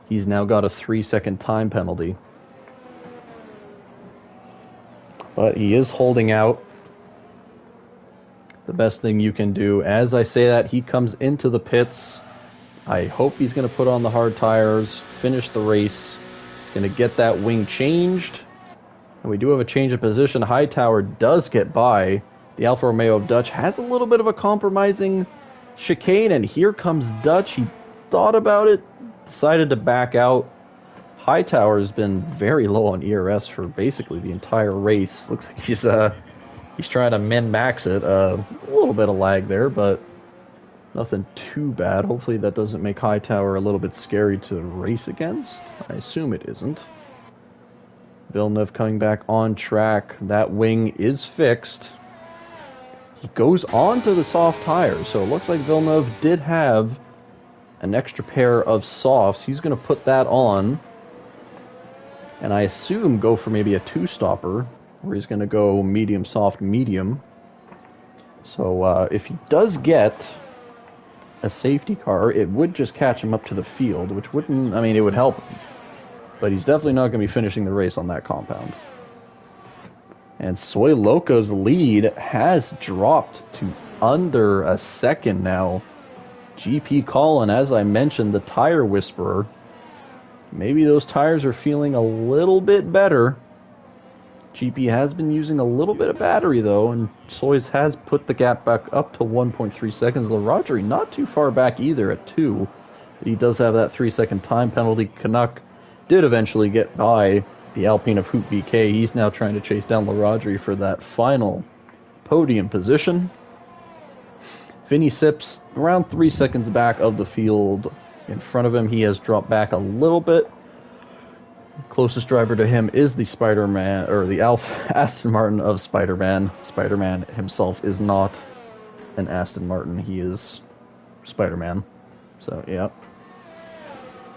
He's now got a 3-second time penalty. But he is holding out. The best thing you can do. As I say that, he comes into the pits. I hope he's going to put on the hard tires, finish the race. He's going to get that wing changed. And we do have a change of position. Hightower does get by. The Alfa Romeo of Dutch has a little bit of a compromising chicane, and here comes Dutch. He thought about it, decided to back out. Hightower has been very low on ERS for basically the entire race. Looks like he's trying to min-max it. A little bit of lag there, but nothing too bad. Hopefully that doesn't make Hightower a little bit scary to race against. I assume it isn't. Villeneuve coming back on track. That wing is fixed. He goes on to the soft tires, so it looks like Villeneuve did have an extra pair of softs. He's going to put that on, and I assume go for maybe a two-stopper, where he's going to go medium, soft, medium. So if he does get a safety car, it would just catch him up to the field, which wouldn't, I mean, it would help him. But he's definitely not going to be finishing the race on that compound. And Soy Loco's lead has dropped to under a second now. GP Colin, as I mentioned, the tire whisperer, Maybe those tires are feeling a little bit better. GP has been using a little bit of battery, though, and Soy's has put the gap back up to 1.3 seconds. LaRodgery not too far back either at 2. He does have that 3-second time penalty. Canuck did eventually get by the Alpine of Hoop BK. He's now trying to chase down LaRodgery for that final podium position. Vinny Sips around 3 seconds back of the field. In front of him, he has dropped back a little bit. Closest driver to him is the Spider-Man, or the Aston Martin of Spider-Man. Spider-Man himself is not an Aston Martin. He is Spider-Man. So, yeah.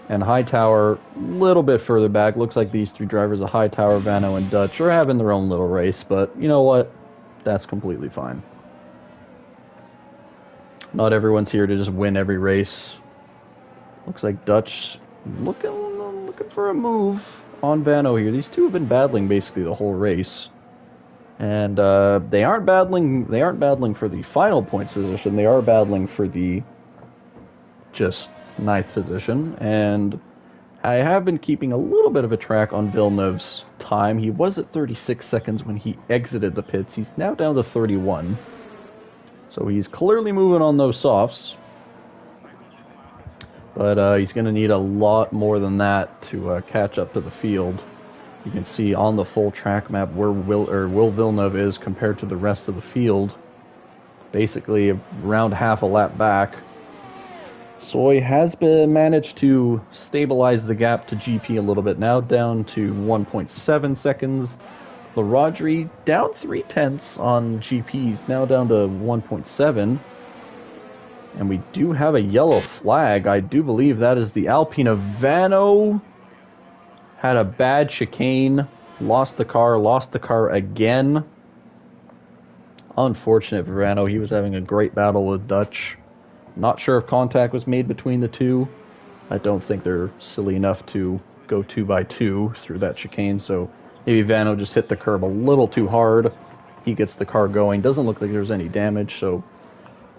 And Hightower, a little bit further back. Looks like these three drivers, Hightower, Vano, and Dutch, are having their own little race. But, you know what? That's completely fine. Not everyone's here to just win every race. Looks like Dutch looking for a move on Vano here. These two have been battling basically the whole race, and they aren't battling for the final points position. They are battling for the just 9th position, and I have been keeping a little bit of a track on Villeneuve's time. He was at 36 seconds when he exited the pits. He's now down to 31, so he's clearly moving on those softs. But he's going to need a lot more than that to catch up to the field. You can see on the full track map where Will Villeneuve is compared to the rest of the field. Basically, around half a lap back. Soy has managed to stabilize the gap to GP a little bit, now down to 1.7 seconds. LaRodgery down 0.3 on GPs, now down to 1.7. And we do have a yellow flag. I do believe that is the Alpine of Vano. Had a bad chicane. Lost the car again. Unfortunate for Vano. He was having a great battle with Dutch. Not sure if contact was made between the two. I don't think they're silly enough to go 2x2 through that chicane. So maybe Vano just hit the curb a little too hard. He gets the car going. Doesn't look like there's any damage, so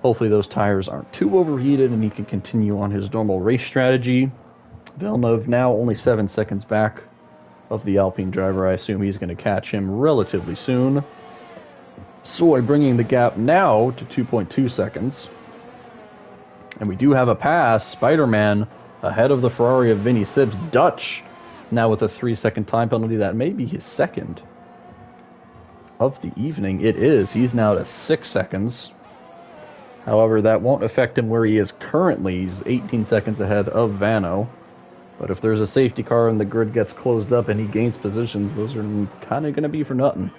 hopefully those tires aren't too overheated and he can continue on his normal race strategy. Villeneuve now only 7 seconds back of the Alpine driver. I assume he's going to catch him relatively soon. Soy bringing the gap now to 2.2 seconds. And we do have a pass. Spider-Man ahead of the Ferrari of Vinny Sips. Dutch now with a 3-second time penalty. That may be his second of the evening. It is. He's now to 6 seconds. However, that won't affect him where he is currently. He's 18 seconds ahead of Vano. But if there's a safety car and the grid gets closed up and he gains positions, those are kind of going to be for nothing.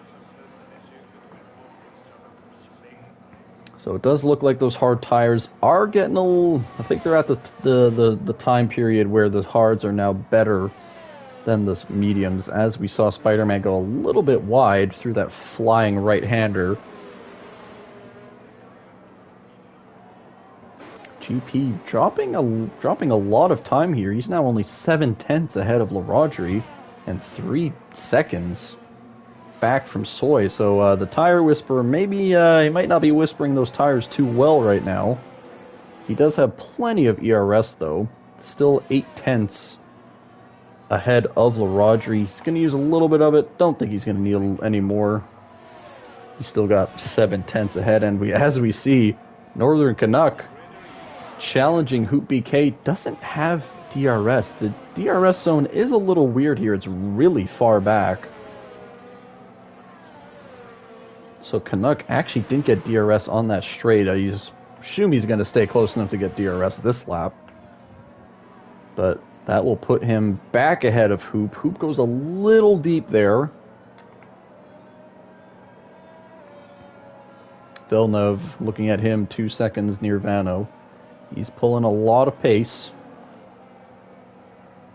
So it does look like those hard tires are getting a little... I think they're at the time period where the hards are now better than the mediums, as we saw Spider-Man go a little bit wide through that flying right-hander. GP dropping a lot of time here. He's now only 7/10 ahead of LaRodgery and 3 seconds back from Soy. So the tire whisperer, maybe he might not be whispering those tires too well right now. He does have plenty of ERS though. Still 8/10 ahead of LaRodgery. He's going to use a little bit of it. Don't think he's going to need any more. He's still got 7/10 ahead, and as we see, Northern Canuck challenging Hoop BK doesn't have DRS. The DRS zone is a little weird here. It's really far back. So Canuck actually didn't get DRS on that straight. I just assume he's going to stay close enough to get DRS this lap. But that will put him back ahead of Hoop. Hoop goes a little deep there. Villeneuve looking at him 2 seconds near Vano. He's pulling a lot of pace.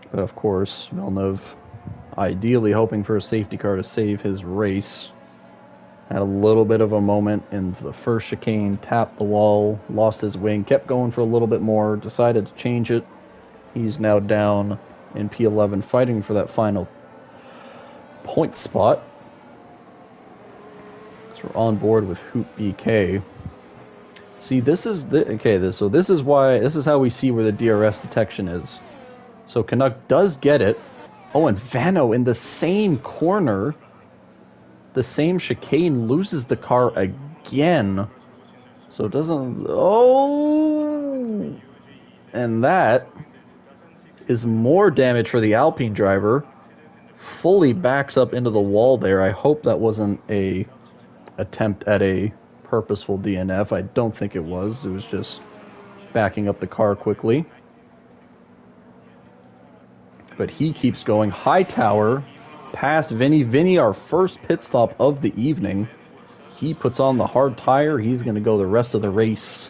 But of course, Villeneuve ideally hoping for a safety car to save his race. Had a little bit of a moment in the first chicane, tapped the wall, lost his wing, kept going for a little bit more, decided to change it. He's now down in P11 fighting for that final point spot. So we're on board with Hoop BK. See, this is how we see where the DRS detection is. So Canuck does get it. Oh, and Vano in the same corner, the same chicane, loses the car again. So it doesn't... Oh! And that is more damage for the Alpine driver. Fully backs up into the wall there. I hope that wasn't a attempt at a purposeful DNF. I don't think it was. It was just backing up the car quickly. But he keeps going. Hightower past Vinny. Vinny, our first pit stop of the evening. He puts on the hard tire. He's going to go the rest of the race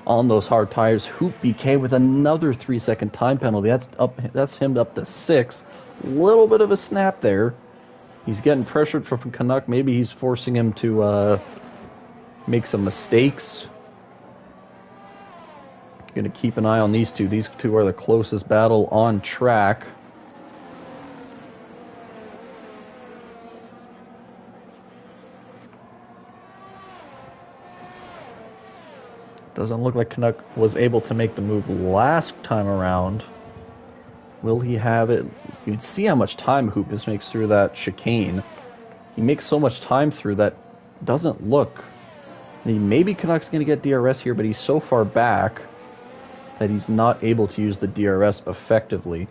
on those hard tires. Hoop BK with another 3-second time penalty. That's him up to 6. Little bit of a snap there. He's getting pressured from Canuck. Maybe he's forcing him to make some mistakes. Going to keep an eye on these two. These two are the closest battle on track. Doesn't look like Canuck was able to make the move last time around. Will he have it? You can see how much time Hoopus makes through that chicane. He makes so much time through that. Doesn't look. Maybe Canuck's going to get DRS here, but he's so far back that he's not able to use the DRS effectively.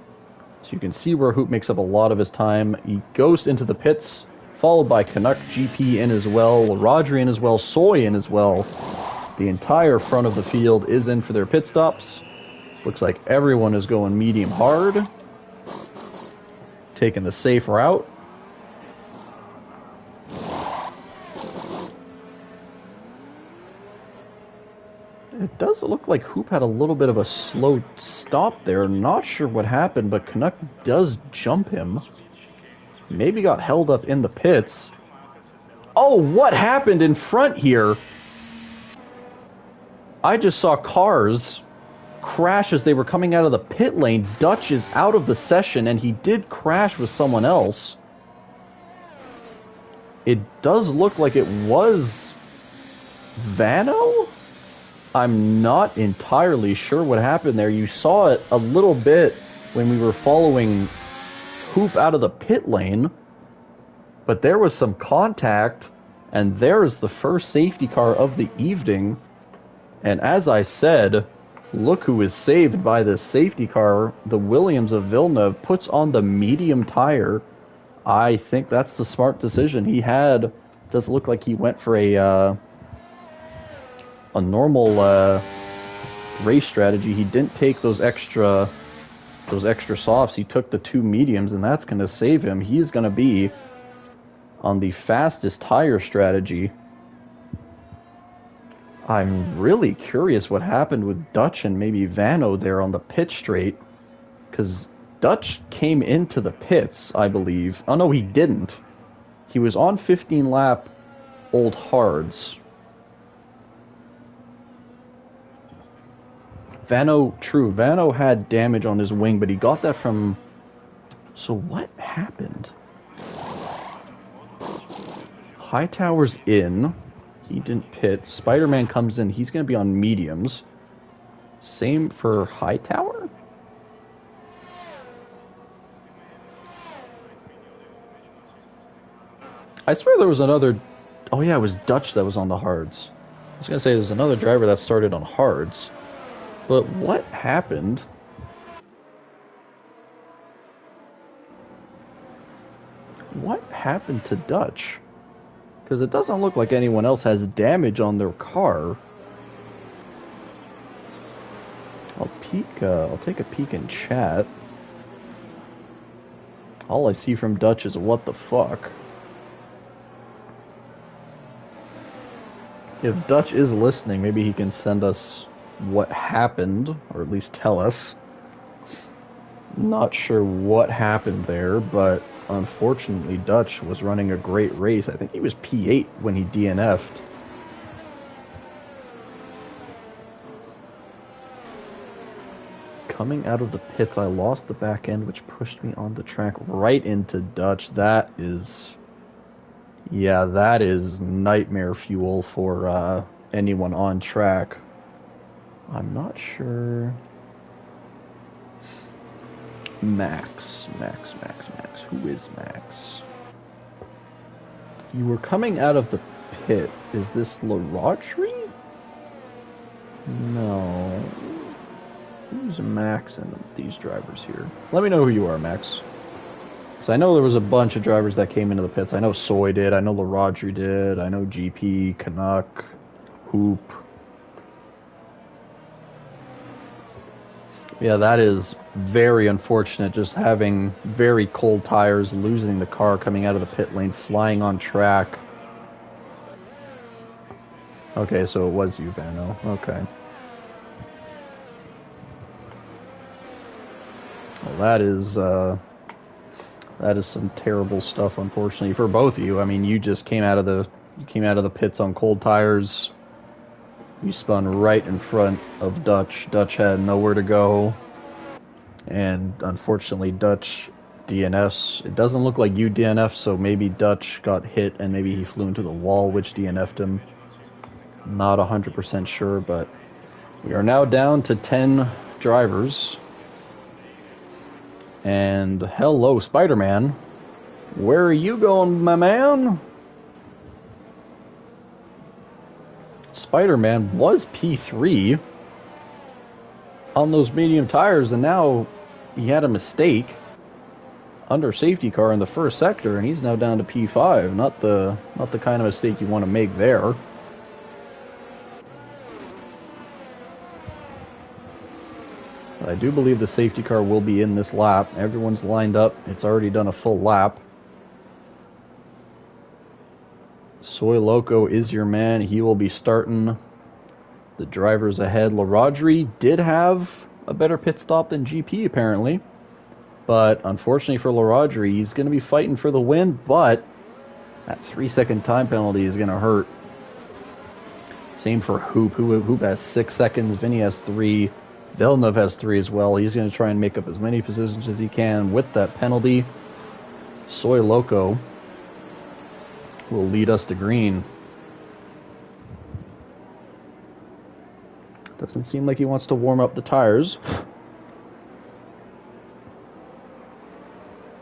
So you can see where Hoop makes up a lot of his time. He goes into the pits, followed by Canuck GP in as well, Rodri in as well, Soy in as well. The entire front of the field is in for their pit stops. Looks like everyone is going medium hard. Taking the safe route. It does look like Hoop had a little bit of a slow stop there. Not sure what happened, but Canuck does jump him. Maybe got held up in the pits. Oh, what happened in front here? I just saw cars crash as they were coming out of the pit lane. Dutch is out of the session, and he did crash with someone else. It does look like it was Vano? I'm not entirely sure what happened there. You saw it a little bit when we were following Hoop out of the pit lane, but there was some contact, and there is the first safety car of the evening. And as I said, look who is saved by this safety car. The Williams of Villeneuve puts on the medium tire. I think that's the smart decision. He does look like he went for a normal race strategy. He didn't take those extra softs. He took the 2 mediums, and that's going to save him. He's going to be on the fastest tire strategy. I'm really curious what happened with Dutch and maybe Vano there on the pit straight, because Dutch came into the pits, I believe. Oh no, he didn't. He was on 15 lap old hards. Vano had damage on his wing, but he got that from... So what happened? Hightower's in. He didn't pit. Spider-Man comes in. He's going to be on mediums. Same for Hightower? I swear there was another... Oh yeah, it was Dutch that was on the hards. I was going to say there's another driver that started on hards. But what happened? What happened to Dutch? Because it doesn't look like anyone else has damage on their car. I'll take a peek in chat. All I see from Dutch is what the fuck. If Dutch is listening, maybe he can send us what happened, or at least tell us. Not sure what happened there, but unfortunately Dutch was running a great race. I think he was P8 when he DNF'd. Coming out of the pits, I lost the back end, which pushed me on the track right into Dutch. That is... Yeah, that is nightmare fuel for anyone on track. I'm not sure... Max. Who is Max? You were coming out of the pit. Is this Larodry? No. Who's Max and these drivers here? Let me know who you are, Max. So I know there was a bunch of drivers that came into the pits. I know Soy did. I know Larodry did. I know GP, Canuck, Hoop. Yeah, that is very unfortunate, just having very cold tires, losing the car coming out of the pit lane, flying on track. Okay, so it was you, Vano. Okay. Well, that is some terrible stuff, unfortunately, for both of you. I mean, you just came out of the pits on cold tires. You spun right in front of Dutch. Dutch had nowhere to go. And unfortunately, Dutch DNFs. It doesn't look like you DNF'd, so maybe Dutch got hit and maybe he flew into the wall, which DNF'd him. Not 100% sure, but we are now down to 10 drivers. And hello, Spider-Man. Where are you going, my man? Spider-Man was P3 on those medium tires, and now he had a mistake under safety car in the first sector, and he's now down to P5. Not the kind of mistake you want to make there. I do believe the safety car will be in this lap. Everyone's lined up. It's already done a full lap. Soy Loco is your man. He will be starting the drivers ahead. Larodry did have a better pit stop than GP, apparently. But unfortunately for Larodry, he's going to be fighting for the win, but that 3-second time penalty is going to hurt. Same for Hoop. Hoop has 6 seconds. Vinny has 3. Villeneuve has 3 as well. He's going to try and make up as many positions as he can with that penalty. Soy Loco will lead us to green. Doesn't seem like he wants to warm up the tires.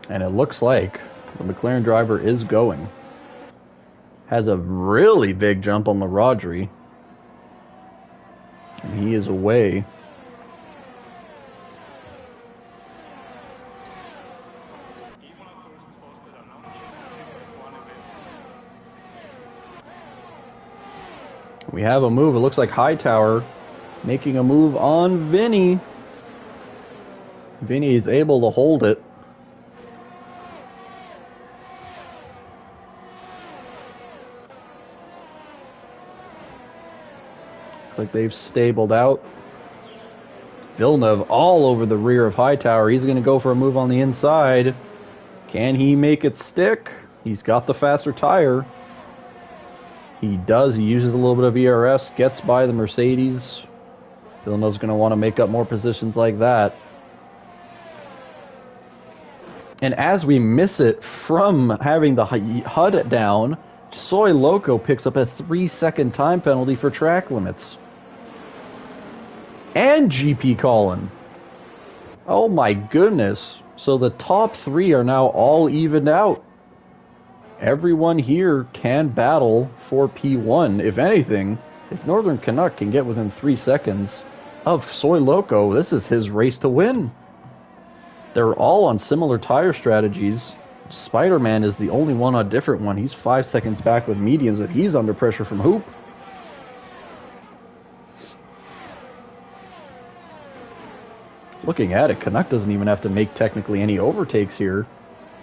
And it looks like the McLaren driver is going. Has a really big jump on Larodry. And he is away. We have a move. It looks like Hightower making a move on Vinny. Vinny is able to hold it. Looks like they've stabled out. Villeneuve all over the rear of Hightower. He's going to go for a move on the inside. Can he make it stick? He's got the faster tire. He does. He uses a little bit of ERS, gets by the Mercedes. Villeneuve's going to want to make up more positions like that. And as we miss it from having the HUD down, Soy Loco picks up a 3-second time penalty for track limits. And GP Colin. Oh my goodness. So the top 3 are now all evened out. Everyone here can battle for P1. If anything, if Northern Canuck can get within 3 seconds of Soy Loco, this is his race to win. They're all on similar tire strategies. Spider-Man is the only one on a different one. He's 5 seconds back with mediums, but he's under pressure from Hoop. Looking at it, Canuck doesn't even have to make technically any overtakes here.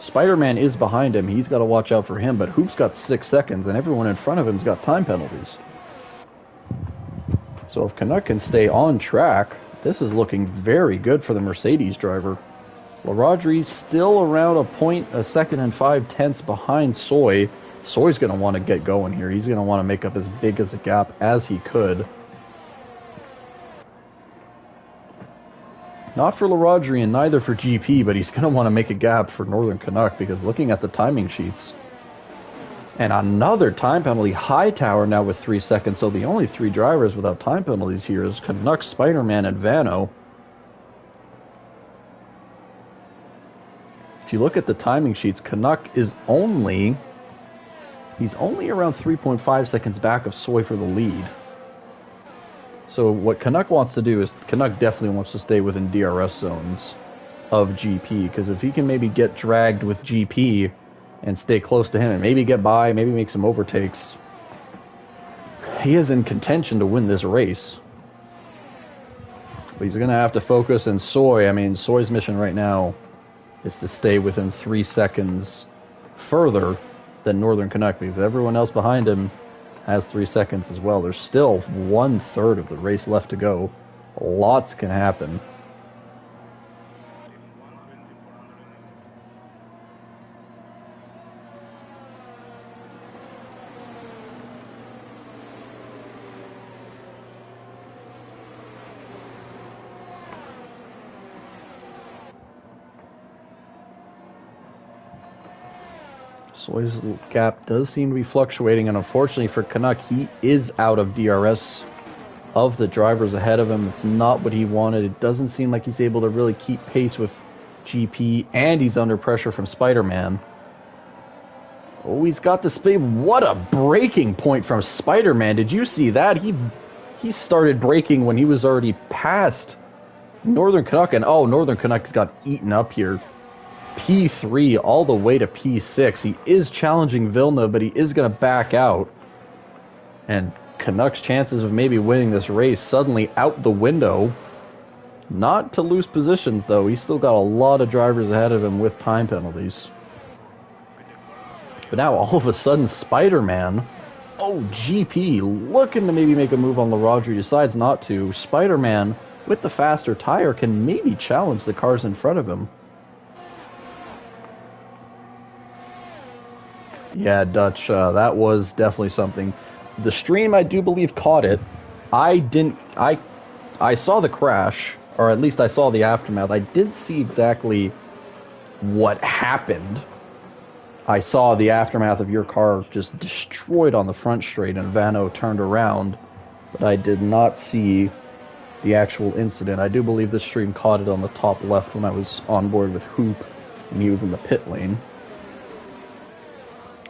Spider-Man is behind him. He's got to watch out for him, but Hoop's got 6 seconds, and everyone in front of him's got time penalties. So if Canuck can stay on track, this is looking very good for the Mercedes driver. Larodry still around a second and 5/10 behind Soy. Soy's going to want to get going here. He's going to want to make up as big as a gap as he could. Not for Larodry and neither for GP, but he's going to want to make a gap for Northern Canuck because looking at the timing sheets. And another time penalty, Hightower now with 3 seconds. So the only 3 drivers without time penalties here is Canuck, Spider-Man, and Vano. if you look at the timing sheets, Canuck is only... He's only around 3.5 seconds back of Soy for the lead. So what Canuck wants to do is, Canuck definitely wants to stay within DRS zones of GP, because if he can maybe get dragged with GP and stay close to him and maybe get by, maybe make some overtakes, he is in contention to win this race. But he's going to have to focus, and Soy, I mean, Soy's mission right now is to stay within 3 seconds further than Northern Canuck, because everyone else behind him has 3 seconds as well. There's still 1/3 of the race left to go. Lots can happen. Soy's gap does seem to be fluctuating, and unfortunately for Canuck, he is out of DRS of the drivers ahead of him. It's not what he wanted. It doesn't seem like he's able to really keep pace with GP, and he's under pressure from Spider-Man. Oh, he's got the speed. What a braking point from Spider-Man. Did you see that? He started braking when he was already past Northern Canuck, and oh, Northern Canuck's got eaten up here. P3 all the way to P6. He is challenging Villeneuve, but he is going to back out. And Canuck's chances of maybe winning this race suddenly out the window. Not to lose positions, though. He's still got a lot of drivers ahead of him with time penalties. But now, all of a sudden, Spider-Man... Oh, GP looking to maybe make a move on LaRodri. Decides not to. Spider-Man, with the faster tire, can maybe challenge the cars in front of him. Yeah, Dutch, that was definitely something. The stream, I do believe, caught it. I saw the crash, or at least I saw the aftermath. I didn't see exactly what happened. I saw the aftermath of your car just destroyed on the front straight, and Vano turned around, but I did not see the actual incident. I do believe the stream caught it on the top left when I was on board with Hoop, and he was in the pit lane.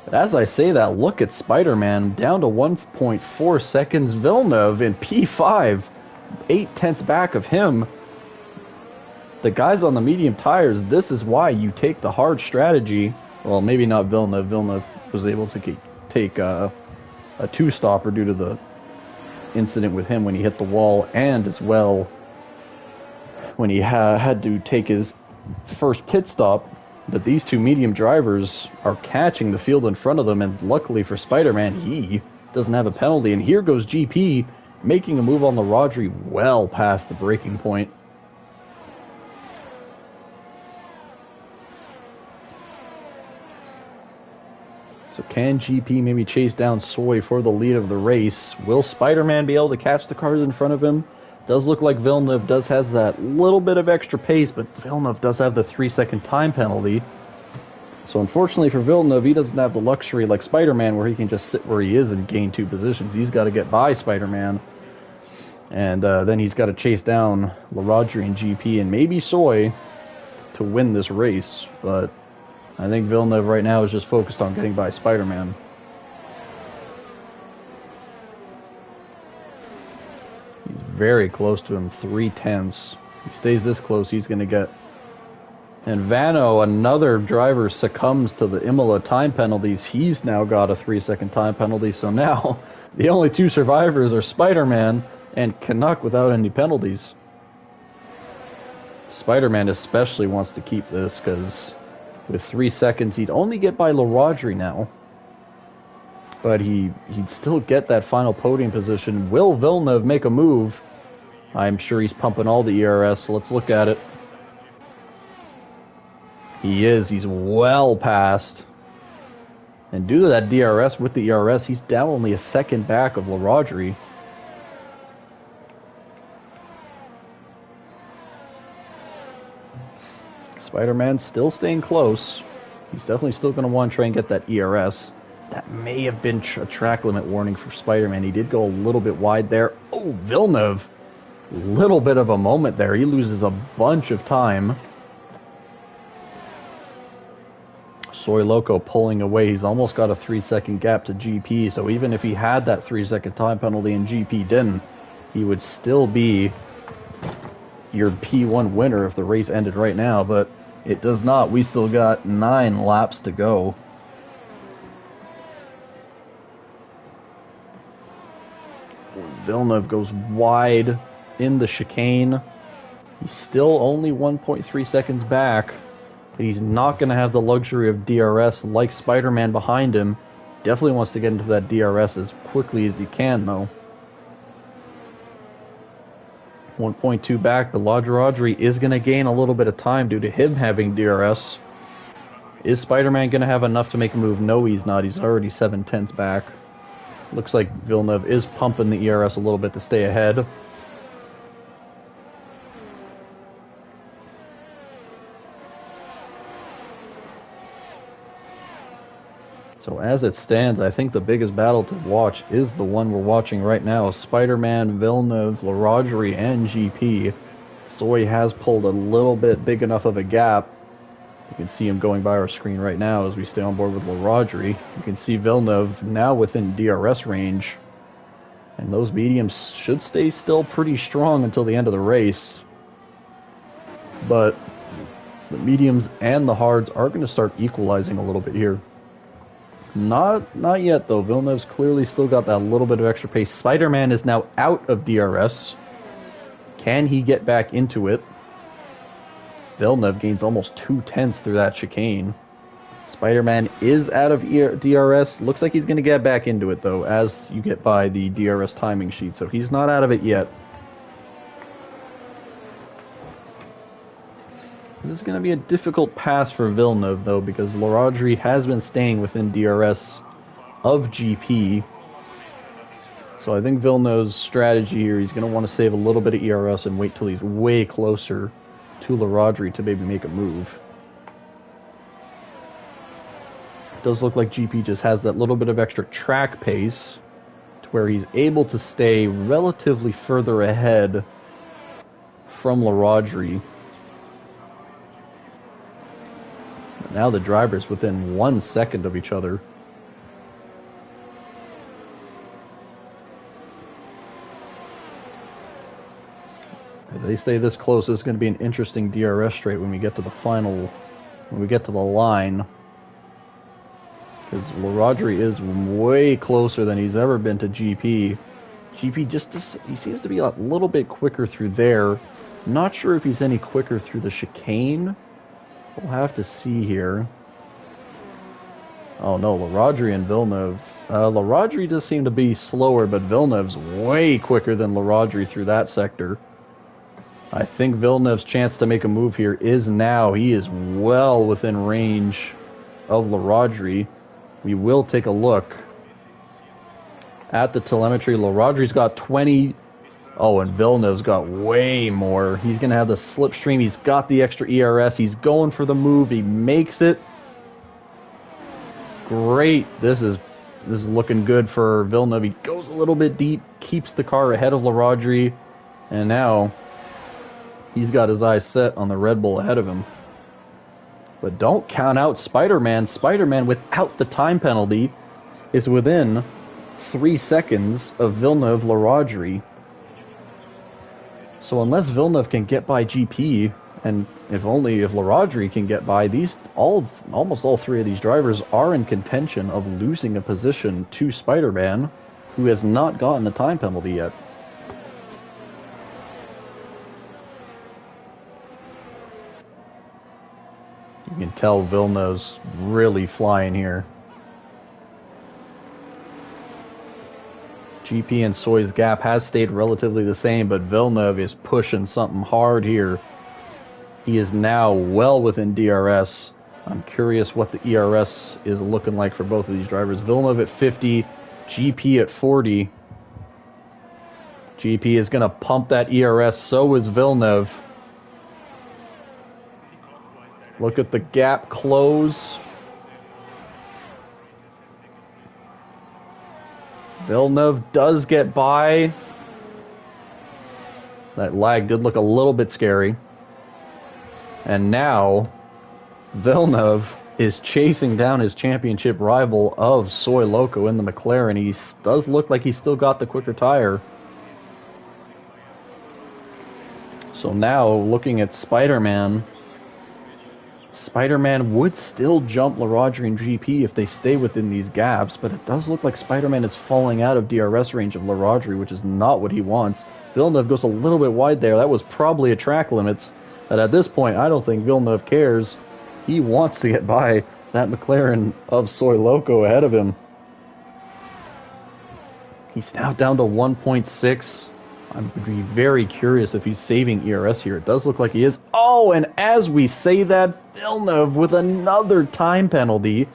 But as I say that, look at Spider-Man, down to 1.4 seconds. Villeneuve in P5, 8/10 back of him. The guys on the medium tires, this is why you take the hard strategy. Well, maybe not Villeneuve. Villeneuve was able to take a two-stopper due to the incident with him when he hit the wall, and as well when he had to take his first pit stop. But these two medium drivers are catching the field in front of them, and luckily for Spider-Man, he doesn't have a penalty. And here goes GP, making a move on LaRodri well past the breaking point. So can GP maybe chase down Soy for the lead of the race? Will Spider-Man be able to catch the cars in front of him? Does look like Villeneuve has that little bit of extra pace, but Villeneuve does have the 3-second time penalty. So unfortunately for Villeneuve, he doesn't have the luxury like Spider-Man where he can just sit where he is and gain 2 positions. He's got to get by Spider-Man. And then he's got to chase down LaRodri and GP and maybe Soy to win this race. But I think Villeneuve right now is just focused on getting by Spider-Man. He's very close to him, 3/10. He stays this close, he's going to get... And Vano, another driver, succumbs to the Imola time penalties. He's now got a 3-second time penalty, so now the only 2 survivors are Spider-Man and Canuck without any penalties. Spider-Man especially wants to keep this, because with 3 seconds, he'd only get by LaRodri now. But he'd still get that final podium position. Will Villeneuve make a move? I'm sure he's pumping all the ERS, so let's look at it. He is. He's well past. And due to that DRS with the ERS, he's down only a second back of LaRodri. Spider-Man still staying close. He's definitely still going to want to try and get that ERS. That may have been a track limit warning for Spider-Man. He did go a little bit wide there. Oh, Villeneuve. Little bit of a moment there. He loses a bunch of time. Soy Loco pulling away. He's almost got a 3-second gap to GP, so even if he had that 3-second time penalty and GP didn't, he would still be your P1 winner if the race ended right now, but it does not. We still got 9 laps to go. Villeneuve goes wide in the chicane. He's still only 1.3 seconds back, but he's not going to have the luxury of DRS like Spider-Man behind him. Definitely wants to get into that DRS as quickly as he can, though. 1.2 back, but Rodri is going to gain a little bit of time due to him having DRS. Is Spider-Man going to have enough to make a move? No, he's not. He's already 7/10 back. Looks like Villeneuve is pumping the ERS a little bit to stay ahead. So as it stands, I think the biggest battle to watch is the one we're watching right now. Spider-Man, Villeneuve, Rodri, and GP. Soy has pulled a little bit big enough of a gap. You can see him going by our screen right now as we stay on board with Rodri. You can see Villeneuve now within DRS range. And those mediums should stay still pretty strong until the end of the race. But the mediums and the hards are going to start equalizing a little bit here. Not yet, though. Villeneuve's clearly still got that little bit of extra pace. Spider-Man is now out of DRS. Can he get back into it? Villeneuve gains almost 2/10 through that chicane. Spider-Man is out of DRS. Looks like he's going to get back into it, though, as you get by the DRS timing sheet. So he's not out of it yet. This is going to be a difficult pass for Villeneuve, though, because Rodri has been staying within DRS of GP. So I think Villeneuve's strategy here, he's going to want to save a little bit of ERS and wait till he's way closer to Rodri to maybe make a move. It does look like GP just has that little bit of extra track pace to where he's able to stay relatively further ahead from Rodri. Now the drivers within 1 second of each other. If they stay this close, this is going to be an interesting DRS straight when we get to the final, when we get to the line. Because Rodri is way closer than he's ever been to GP. GP he seems to be a little bit quicker through there. Not sure if he's any quicker through the chicane. We'll have to see here. Oh no, Rodri and Villeneuve. Rodri does seem to be slower, but Villeneuve's way quicker than Rodri through that sector. I think Villeneuve's chance to make a move here is now. He is well within range of Rodri. We will take a look at the telemetry. Rodri's got 20. Oh, and Villeneuve's got way more. He's going to have the slipstream. He's got the extra ERS. He's going for the move. He makes it. Great. This is looking good for Villeneuve. He goes a little bit deep, keeps the car ahead of Rodri, and now he's got his eyes set on the Red Bull ahead of him. But don't count out Spider-Man. Spider-Man, without the time penalty, is within 3 seconds of Villeneuve Rodri. So unless Villeneuve can get by GP, and if Rodri can get by, almost all three of these drivers are in contention of losing a position to Spider-Man, who has not gotten a time penalty yet. You can tell Villeneuve's really flying here. GP and Soy's gap has stayed relatively the same, but Villeneuve is pushing something hard here. He is now well within DRS. I'm curious what the ERS is looking like for both of these drivers. Villeneuve at 50, GP at 40. GP is going to pump that ERS, so is Villeneuve. Look at the gap close. Villeneuve does get by. That lag did look a little bit scary. And now, Villeneuve is chasing down his championship rival of Soy Loco in the McLaren. He does look like he's still got the quicker tire. So now, looking at Spider-Man, Spider-Man would still jump LaRodri and GP if they stay within these gaps, but it does look like Spider-Man is falling out of DRS range of LaRodri, which is not what he wants. Villeneuve goes a little bit wide there. That was probably a track limits, but at this point, I don't think Villeneuve cares. He wants to get by that McLaren of Soy Loco ahead of him. He's now down to 1.6. I'm going to be very curious if he's saving ERS here. It does look like he is. Oh, and as we say that, Villeneuve with another time penalty.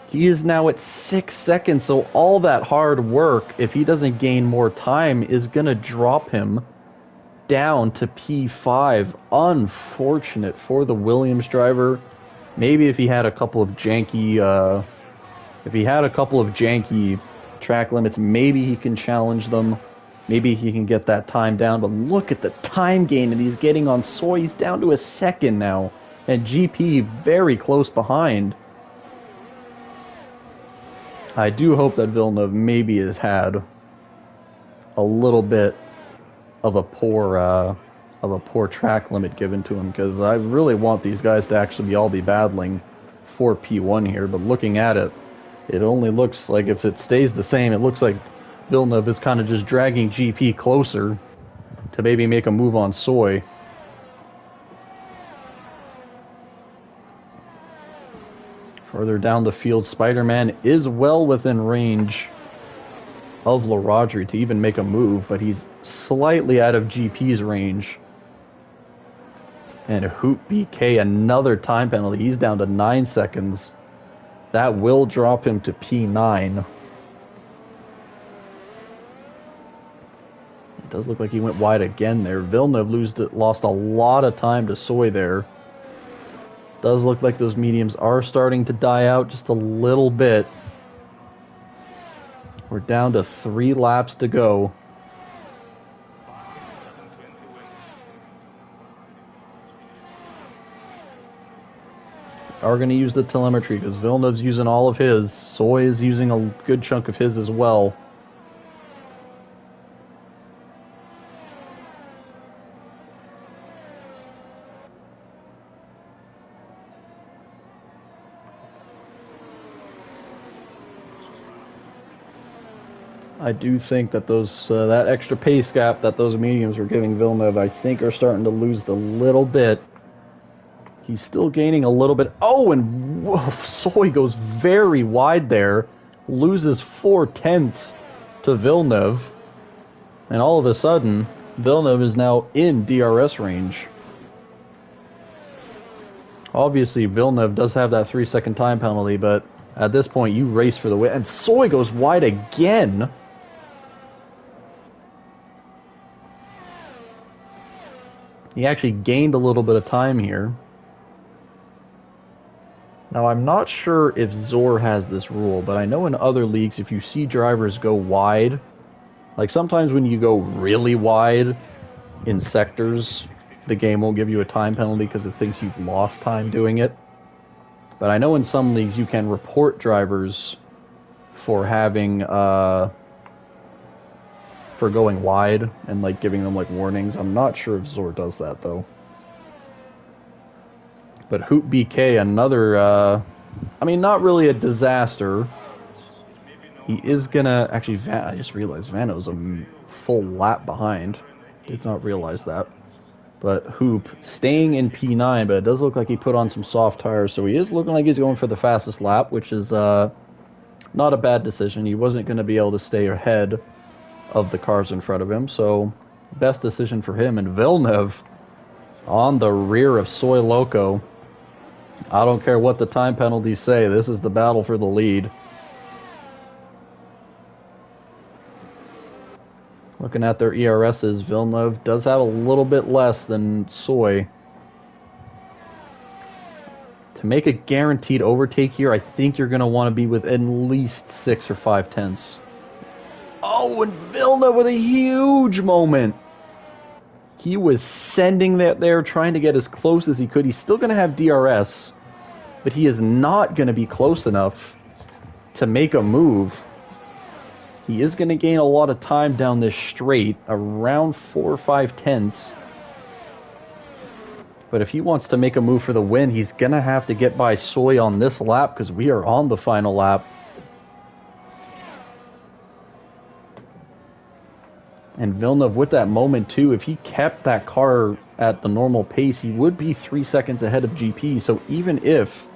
He is now at 6 seconds, so all that hard work, if he doesn't gain more time, is going to drop him down to P5. Unfortunate for the Williams driver. Maybe if he had a couple of janky, track limits, maybe he can challenge them. Maybe he can get that time down. But look at the time gain that he's getting on Soy. He's down to a second now. And GP very close behind. I do hope that Villeneuve maybe has had a little bit of a poor track limit given to him, because I really want these guys to actually all be battling for P1 here. But looking at it, it only looks like, if it stays the same, it looks like Villeneuve is kind of just dragging GP closer to maybe make a move on Soy. Further down the field, Spider-Man is well within range of LaRodri to even make a move, but he's slightly out of GP's range. And Hoop BK, another time penalty. He's down to 9 seconds. That will drop him to P9. It does look like he went wide again there. Villeneuve lost a lot of time to Soy there. Does look like those mediums are starting to die out just a little bit. We're down to 3 laps to go. Are going to use the telemetry because Villeneuve's using all of his. Soy is using a good chunk of his as well. I do think that those that extra pace gap that those mediums were giving Villeneuve, I think, are starting to lose a little bit. He's still gaining a little bit. Oh, and whoa, Soy goes very wide there. Loses 4/10 to Villeneuve. And all of a sudden, Villeneuve is now in DRS range. Obviously, Villeneuve does have that 3-second time penalty, but at this point, you race for the win. And Soy goes wide again. He actually gained a little bit of time here. Now, I'm not sure if ZOR has this rule, but I know in other leagues, if you see drivers go wide, like sometimes when you go really wide in sectors, the game won't give you a time penalty because it thinks you've lost time doing it. But I know in some leagues you can report drivers for having, for going wide and like giving them like warnings. I'm not sure if ZOR does that though. But Hoop BK, another, I mean, not really a disaster. He is gonna, actually, I just realized Vano's a full lap behind. Did not realize that. But Hoop staying in P9, but it does look like he put on some soft tires, so he is looking like he's going for the fastest lap, which is not a bad decision. He wasn't going to be able to stay ahead of the cars in front of him, so best decision for him. And Villeneuve on the rear of Soy Loco. I don't care what the time penalties say, this is the battle for the lead. Looking at their ERSs, Villeneuve does have a little bit less than Soy. To make a guaranteed overtake here, I think you're going to want to be with at least 6 or 5/10. Oh, and Villeneuve with a huge moment. He was sending that there, trying to get as close as he could. He's still going to have DRS. but he is not going to be close enough to make a move. He is going to gain a lot of time down this straight, around 4 or 5 tenths. But if he wants to make a move for the win, he's going to have to get by Soy on this lap because we are on the final lap. And Villeneuve with that moment too, if he kept that car at the normal pace, he would be 3 seconds ahead of GP. So even if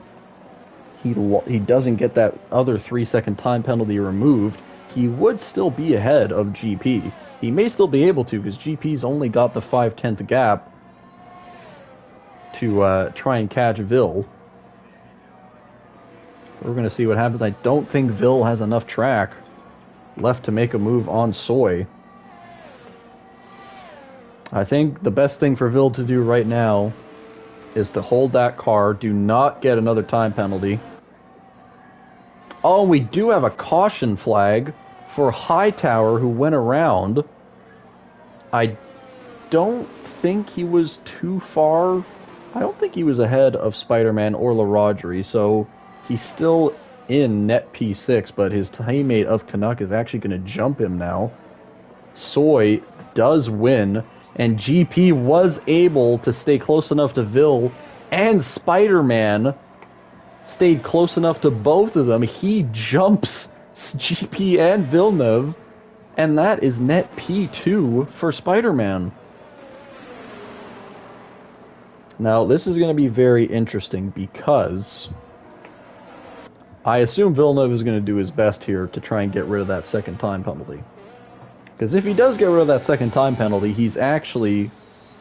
he doesn't get that other 3-second time penalty removed, he would still be ahead of GP. He may still be able to because GP's only got the 5/10 gap to try and catch Vil. We're going to see what happens. I don't think Vil has enough track left to make a move on Soy. I think the best thing for Vil to do right now is to hold that car, do not get another time penalty. Oh, we do have a caution flag for Hightower who went around. I don't think he was too far. I don't think he was ahead of Spider-Man or LaRodgery, so he's still in net P6, but his teammate of Canuck is actually going to jump him now. Soy does win, and GP was able to stay close enough to Vil, and Spider-Man stayed close enough to both of them. He jumps GP and Villeneuve, and that is net P2 for Spider-Man. Now, this is going to be very interesting because I assume Villeneuve is going to do his best here to try and get rid of that second time penalty. Because if he does get rid of that second time penalty, he's actually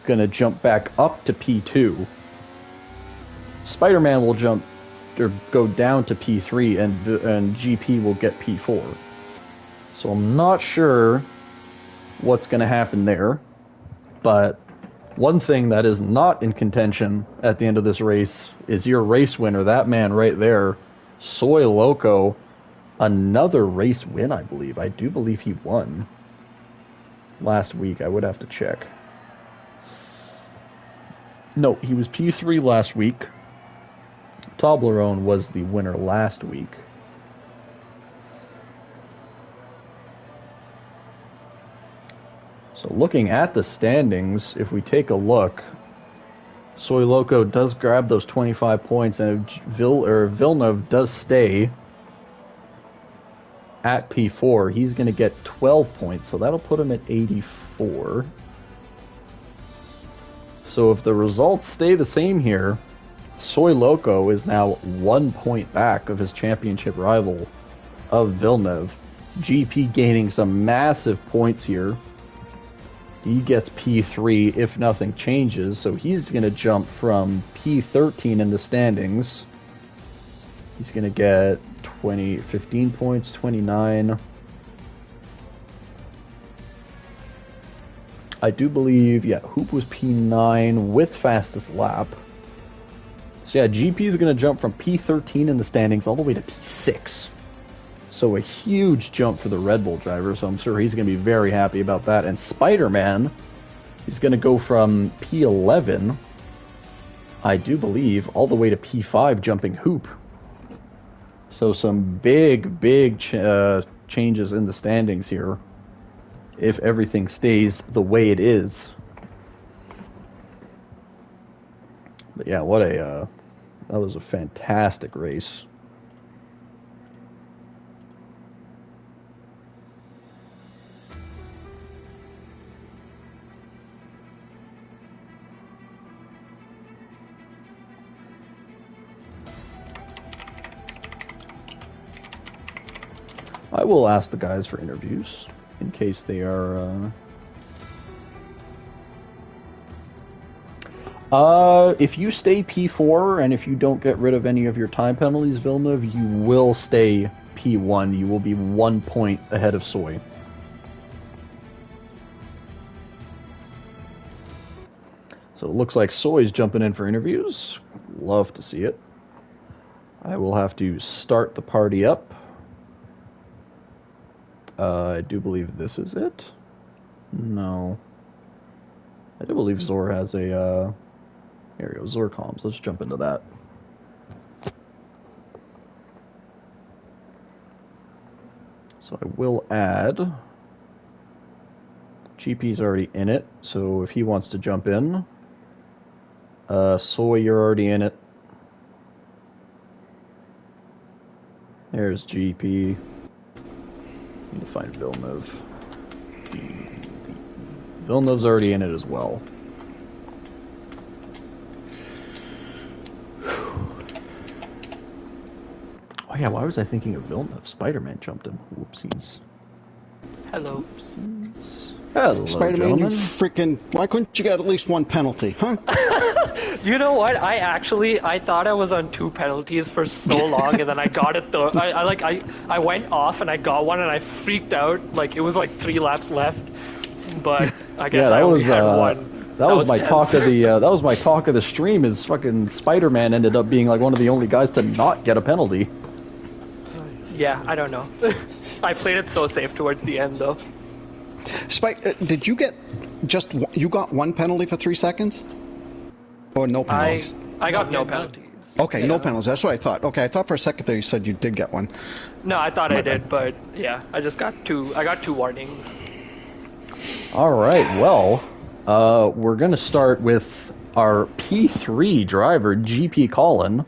going to jump back up to P2. Spider-Man will jump or go down to P3, and GP will get P4. So I'm not sure what's going to happen there, but one thing that is not in contention at the end of this race is your race winner, that man right there, Soy Loco. Another race win, I believe. I do believe he won last week. I would have to check. No, he was P3 last week. Toblerone was the winner last week. So looking at the standings, if we take a look, Soy Loco does grab those 25 points, and if Villeneuve does stay at P4, he's going to get 12 points, so that'll put him at 84. So if the results stay the same here, Soy Loco is now 1 point back of his championship rival of Villeneuve. GP gaining some massive points here. He gets P3 if nothing changes, so he's going to jump from P13 in the standings. He's going to get 15 points, 29. I do believe, yeah, Hoop was P9 with fastest lap. So yeah, GP is going to jump from P13 in the standings all the way to P6. So a huge jump for the Red Bull driver, so I'm sure he's going to be very happy about that. And Spider-Man, he's going to go from P11, I do believe, all the way to P5, jumping Hoop. So some big changes in the standings here, if everything stays the way it is. But yeah, that was a fantastic race. I will ask the guys for interviews in case they are. If you stay P4 and if you don't get rid of any of your time penalties, Villeneuve, you will stay P1. You will be 1 point ahead of Soy. So it looks like Soy's jumping in for interviews. Love to see it. I will have to start the party up. I do believe this is it. No. I do believe ZOR has a, here we go, ZOR comms. Let's jump into that. So I will add. GP's already in it, so if he wants to jump in. Soy, you're already in it. There's GP. Need to find Villeneuve. Villeneuve's already in it as well. Oh yeah, why was I thinking of Villeneuve? Spider-Man jumped in. Whoopsies. Hello. Whoopsies. Hello, Spider-Man, you gentlemen. freaking... Why couldn't you get at least one penalty, huh? You know what? I thought I was on 2 penalties for so long, and then I got it though. I went off and I got one, and I freaked out. Like it was like 3 laps left, but I guess I only had one. That was my tense. talk of the. That was my talk of the stream. Is fucking Spider-Man ended up being like one of the only guys to not get a penalty. Yeah, I don't know. I played it so safe towards the end though. Spike, did you get you got one penalty for 3 seconds? Or no penalties? I got no penalties. Okay, Yeah. no penalties. That's what I thought. Okay, I thought for a second there you said you did get one. No, I thought I did, but yeah, I just got 2. I got 2 warnings. All right. Well, we're gonna start with our P3 driver, GP Colin.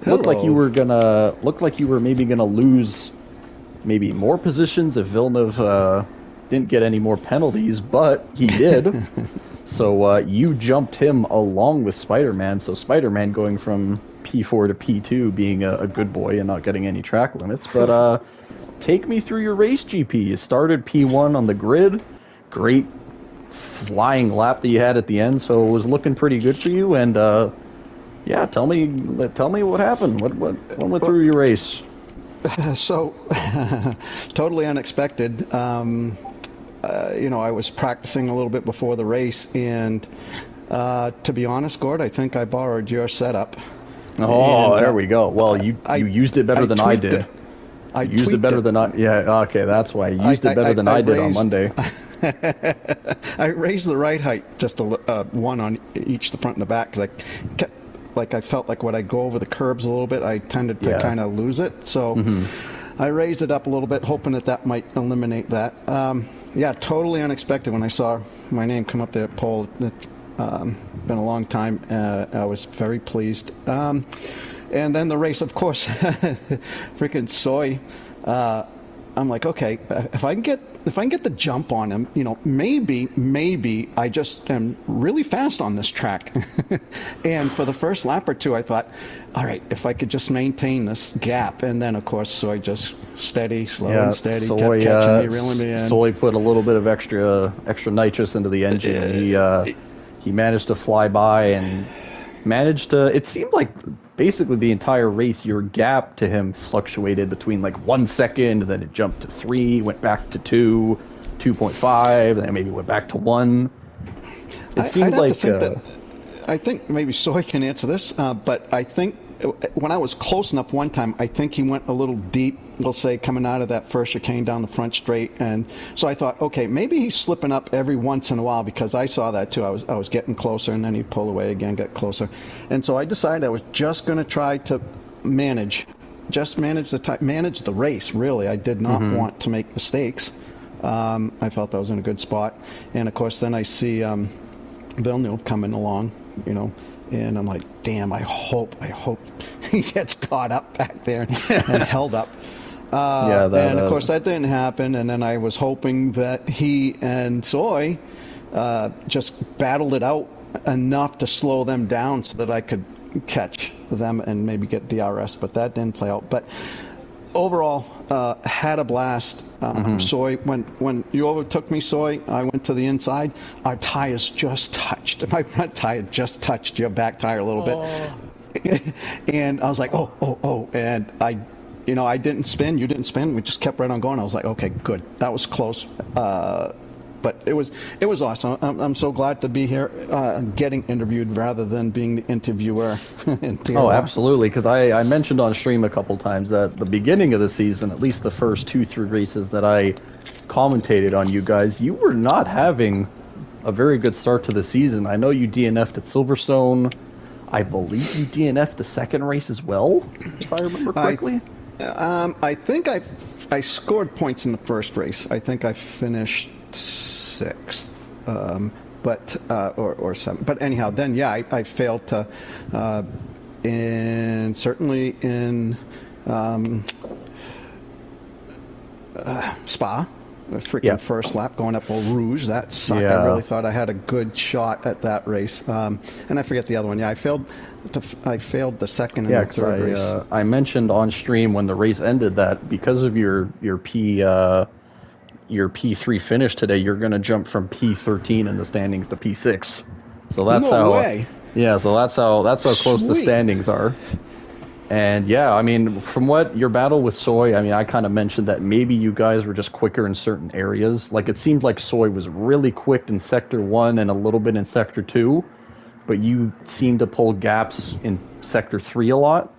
Looked like you were maybe gonna lose maybe more positions if Villeneuve didn't get any more penalties, but he did. So you jumped him along with Spider-Man. So Spider-Man going from P4 to P2, being a good boy and not getting any track limits. But take me through your race, GP. You started P1 on the grid. Great flying lap that you had at the end, so it was looking pretty good for you. And yeah, tell me what happened. What went through your race? So, totally unexpected. I was practicing a little bit before the race, and to be honest, Gord, I think I borrowed your setup. Oh, and, there we go. Well, you used it better than I did. I used it better than I. Yeah, okay, that's why you used it better than I did on Monday. I raised the ride height just one on each the front and the back because I felt like when I go over the curbs a little bit, I tended to kind of lose it. So I raised it up a little bit, hoping that might eliminate that. Yeah, totally unexpected when I saw my name come up there at pole. It's been a long time. I was very pleased. And then the race, of course, freaking Soy. I'm like, okay, if I can get the jump on him, maybe I just am really fast on this track. And for the first lap or two, I thought, all right, if I could just maintain this gap, and then of course Soy just slow and steady, kept catching me, reeling me in. Soy put a little bit of extra nitrous into the engine. He managed to fly by and managed to. It seemed like basically the entire race, your gap to him fluctuated between like 1 second, then it jumped to 3, went back to 2, 2.5, then maybe went back to 1. It seemed like. I think maybe Soy can answer this, but I think when I was close enough one time, I think he went a little deep, we'll say, coming out of that first chicane down the front straight. And so I thought, okay, maybe he's slipping up every once in a while, because I saw that too. I was getting closer, and then he'd pull away again, get closer. And so I decided I was just going to try to manage the race, really. I did not want to make mistakes. I felt I was in a good spot. And of course, then I see Villeneuve coming along, and I'm like, damn, I hope he gets caught up back there and held up. And of course that didn't happen, and then I was hoping that he and Soy just battled it out enough to slow them down so that I could catch them and maybe get DRS, but that didn't play out. But overall, had a blast. Soy, when you overtook me, Soy, I went to the inside. Our tires just touched. My front tire just touched your back tire a little bit. And I was like, oh. And I didn't spin. You didn't spin. We just kept right on going. I was like, okay, good. That was close. But it was awesome. I'm so glad to be here, getting interviewed rather than being the interviewer. Oh, absolutely. Because I mentioned on stream a couple times that the beginning of the season, at least the first 2-3 races that I commentated on you guys, you were not having a very good start to the season. I know you DNF'd at Silverstone. I believe you DNF'd the second race as well, if I remember correctly. I think I scored points in the first race. I think I finished 6th, but or 7th. But anyhow, then yeah, I failed to, certainly in Spa. The freaking first lap going up Eau Rouge, that sucked. Yeah. I really thought I had a good shot at that race. And I forget the other one. Yeah, I failed the second and the third race. I mentioned on stream when the race ended that because of your P3 finish today, you're going to jump from P13 in the standings to P6. So that's no way. Yeah, so that's how close the Sweet. standings are. And yeah, I mean, from what your battle with Soy, I mean, I kind of mentioned that maybe you guys were just quicker in certain areas. Like, it seemed like Soy was really quick in Sector 1 and a little bit in Sector 2, but you seemed to pull gaps in Sector 3 a lot.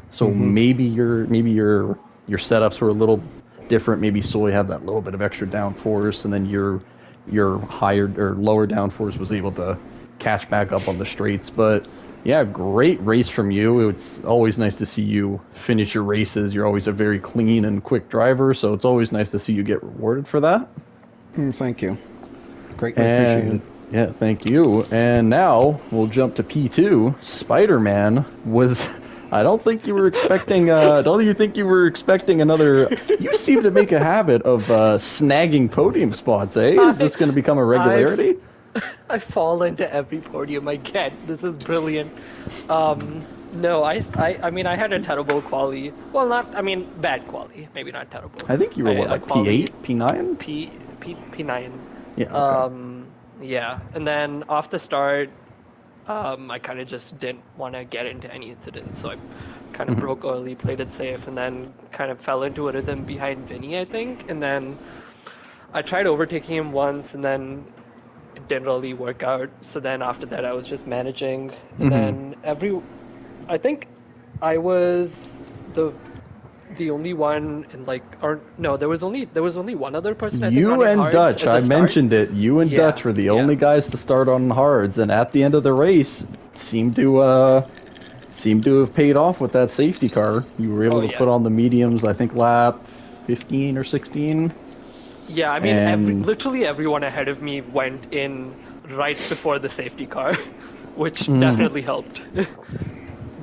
So maybe your setups were a little different. Maybe Soy had that little bit of extra downforce, and then your higher or lower downforce was able to catch back up on the straights. But yeah, great race from you. It's always nice to see you finish your races. You're always a very clean and quick driver, so it's always nice to see you get rewarded for that. Thank you. Greatly appreciated. Yeah, thank you. And now we'll jump to P2. Spider-Man was... I don't think you were expecting... don't you think you were expecting another... You seem to make a habit of snagging podium spots, eh? Is this going to become a regularity? I fall into every podium I get. This is brilliant. No, I mean, I had a terrible quali. Well, bad quali. Maybe not terrible. I think you were, P8? P9? P9. Yeah. Okay. Yeah. And then off the start, I kind of just didn't want to get into any incidents, so I kind of broke early, played it safe, and then kind of fell into a rhythm behind Vinny, I think. And then I tried overtaking him once, and then it didn't really work out. So then after that, I was just managing, and then I think I was the only one in there was only one other person. I think, you and Dutch, I mentioned it. You and Dutch were the only guys to start on hards, and at the end of the race, seemed to have paid off with that safety car. You were able to put on the mediums. I think lap 15 or 16. Yeah, I mean, literally everyone ahead of me went in right before the safety car, which definitely helped.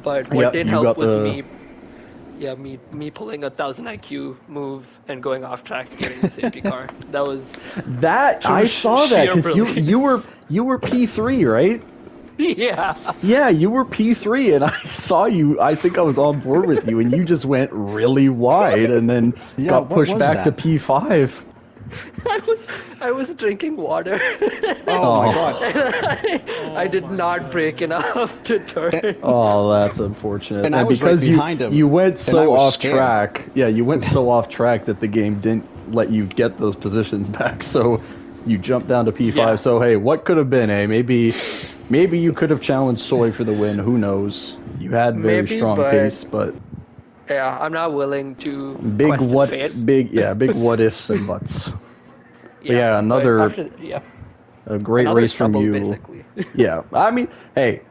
But what didn't help was me pulling a 1000 IQ move and going off track and getting the safety car. That was I saw that because you were P3, right? Yeah. Yeah, you were P3, and I saw you. I think I was on board with you, and you just went really wide, and then got pushed back to P5. I was drinking water. Oh my god! I did not brake enough to turn. Oh, that's unfortunate. And I was because right behind him. You went so off scared. track. Yeah, you went so off track that the game didn't let you get those positions back. So you jumped down to P5. Yeah. So hey, what could have been? Maybe you could have challenged Soy for the win. Who knows? You had very strong pace, but yeah, I'm not willing to big what ifs and buts. Yeah, a great race from you. Basically. Yeah, I mean, hey,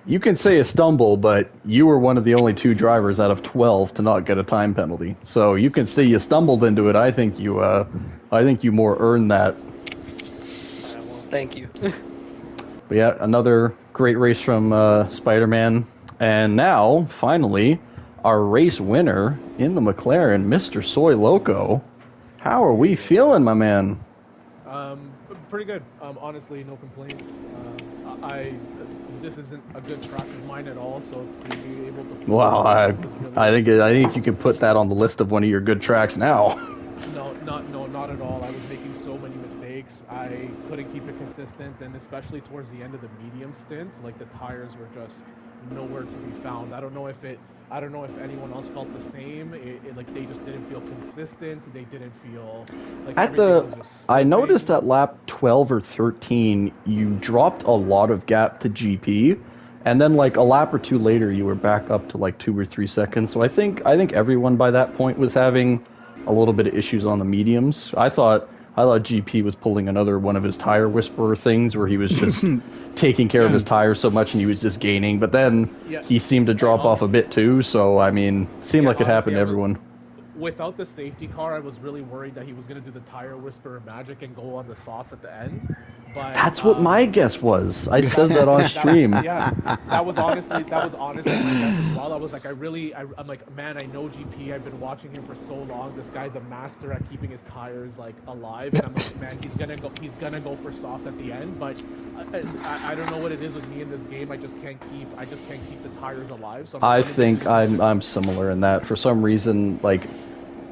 you can say a stumble, but you were one of the only 2 drivers out of 12 to not get a time penalty. So you can say you stumbled into it. I think you more earned that. Thank you. But yeah, another great race from Spider-Man, and now finally, our race winner in the McLaren, Mr. Soy Loco. How are we feeling, my man? Pretty good. Honestly, no complaints. This isn't a good track of mine at all, so to be able to... Wow, I think you can put that on the list of one of your good tracks now. No, not at all. I was making so many mistakes. I couldn't keep it consistent, and especially towards the end of the medium stint, like the tires were just nowhere to be found. I don't know if anyone else felt the same. Like they just didn't feel consistent. They didn't feel like I noticed at lap 12 or 13 you dropped a lot of gap to GP, and then like a lap or 2 later you were back up to like 2 or 3 seconds. So I think everyone by that point was having a little bit of issues on the mediums. I thought GP was pulling another one of his tire whisperer things where he was just taking care of his tires so much and he was just gaining. But then he seemed to drop off a bit too. So, I mean, it seemed like it happened to everyone. without the safety car, I was really worried that he was going to do the tire whisperer magic and go on the softs at the end. But That's what my guess was. I said that on stream. yeah, that was honestly my guess as well. I was like, I'm like, man, I know GP. I've been watching him for so long. This guy's a master at keeping his tires like alive. And I'm like, man, he's gonna go for softs at the end. But I don't know what it is with me in this game. I just can't keep the tires alive. So I think I'm similar in that. For some reason, like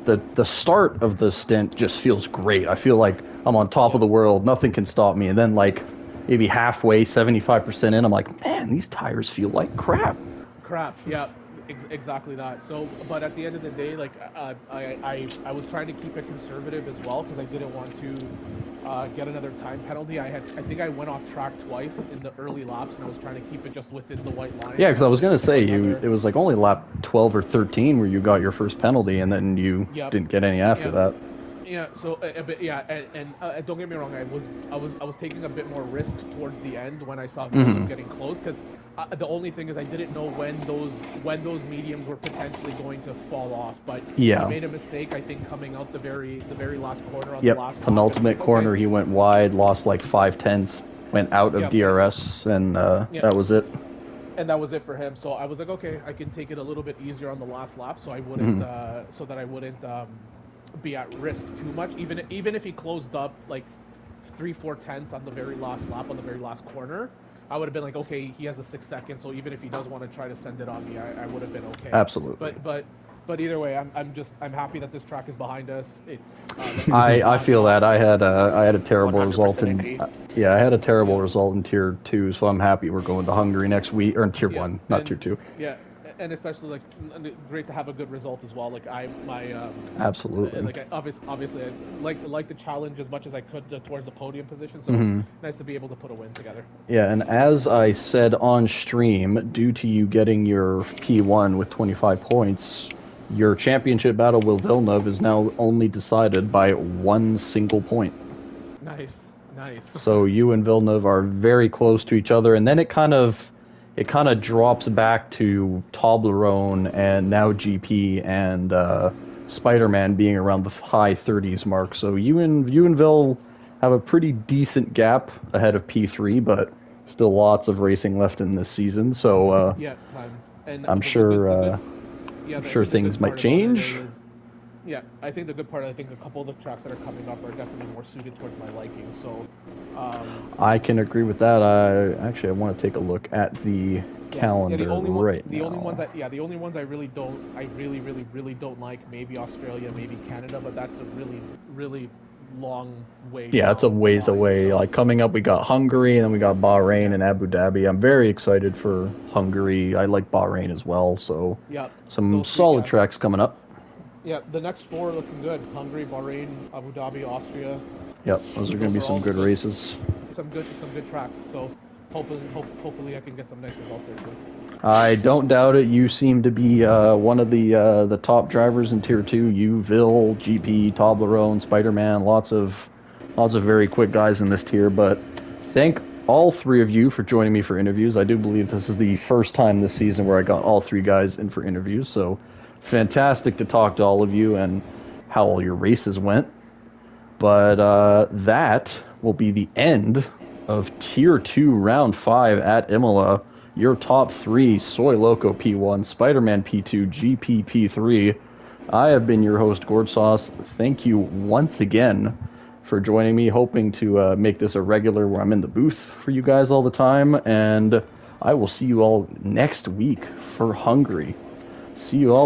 the start of the stint just feels great. I feel like I'm on top of the world. Nothing can stop me. And then like maybe halfway, 75% in, I'm like, man, these tires feel like crap. Yeah, exactly that. So, but at the end of the day, like I was trying to keep it conservative as well because I didn't want to get another time penalty. I think I went off track twice in the early laps, and I was trying to keep it just within the white line. Yeah, because I was gonna say it was like only lap 12 or 13 where you got your first penalty, and then you didn't get any after that. Yeah, so and don't get me wrong, I was taking a bit more risk towards the end when I saw Villeneuve getting close, because the only thing is I didn't know when those mediums were potentially going to fall off. But he made a mistake, I think, coming out the very last corner on the last penultimate corner. He went wide, lost like 5/10, went out of DRS, and that was it. And that was it for him. So I was like, okay, I can take it a little bit easier on the last lap, so I wouldn't so that I wouldn't be at risk too much, even if he closed up like 3-4 tenths on the very last lap on the very last corner. I would have been like, okay, he has a 6 seconds, so even if he does want to try to send it on me, I would have been okay. Absolutely. But either way, I'm happy that this track is behind us. It's I feel that I had a terrible result I had a terrible result in tier 2, so I'm happy we're going to Hungary next week, or in tier 1, not tier 2. Yeah. And especially like great to have a good result as well. Like absolutely. Like obviously I like the challenge as much as I could towards the podium position. So nice to be able to put a win together. Yeah, and as I said on stream, due to you getting your P1 with 25 points, your championship battle with Villeneuve is now only decided by 1 single point. Nice. So you and Villeneuve are very close to each other, and then it kind of drops back to Toblerone and now GP and Spider-Man being around the high 30s mark. So you and Vil have a pretty decent gap ahead of P3, but still lots of racing left in this season. So tons. And I'm sure things might change. Yeah, I think the good part, I think a couple of the tracks that are coming up are definitely more suited towards my liking. So I can agree with that. I want to take a look at the calendar the only ones I really don't like, maybe Australia, maybe Canada, but that's a really long way. Yeah, it's a ways away. So. Like coming up, we got Hungary, and then we got Bahrain and Abu Dhabi. I'm very excited for Hungary. I like Bahrain as well. So some solid tracks coming up. Yeah, the next 4 are looking good. Hungary, Bahrain, Abu Dhabi, Austria. Yep, those are going to be some good races. Some good tracks. So hopefully I can get some nice results there too. I don't doubt it. You seem to be one of the top drivers in Tier 2. You, Vil, GP, Toblerone, Spider-Man, lots of very quick guys in this tier. But thank all 3 of you for joining me for interviews. I do believe this is the first time this season where I got all 3 guys in for interviews. So fantastic to talk to all of you and how all your races went. But that will be the end of Tier 2 Round 5 at Imola. Your top 3, Soy Loco P1, Spider-Man P2, GP P3. I have been your host, Gord Sauce. Thank you once again for joining me, hoping to make this a regular where I'm in the booth for you guys all the time. And I will see you all next week for Hungary. See you all.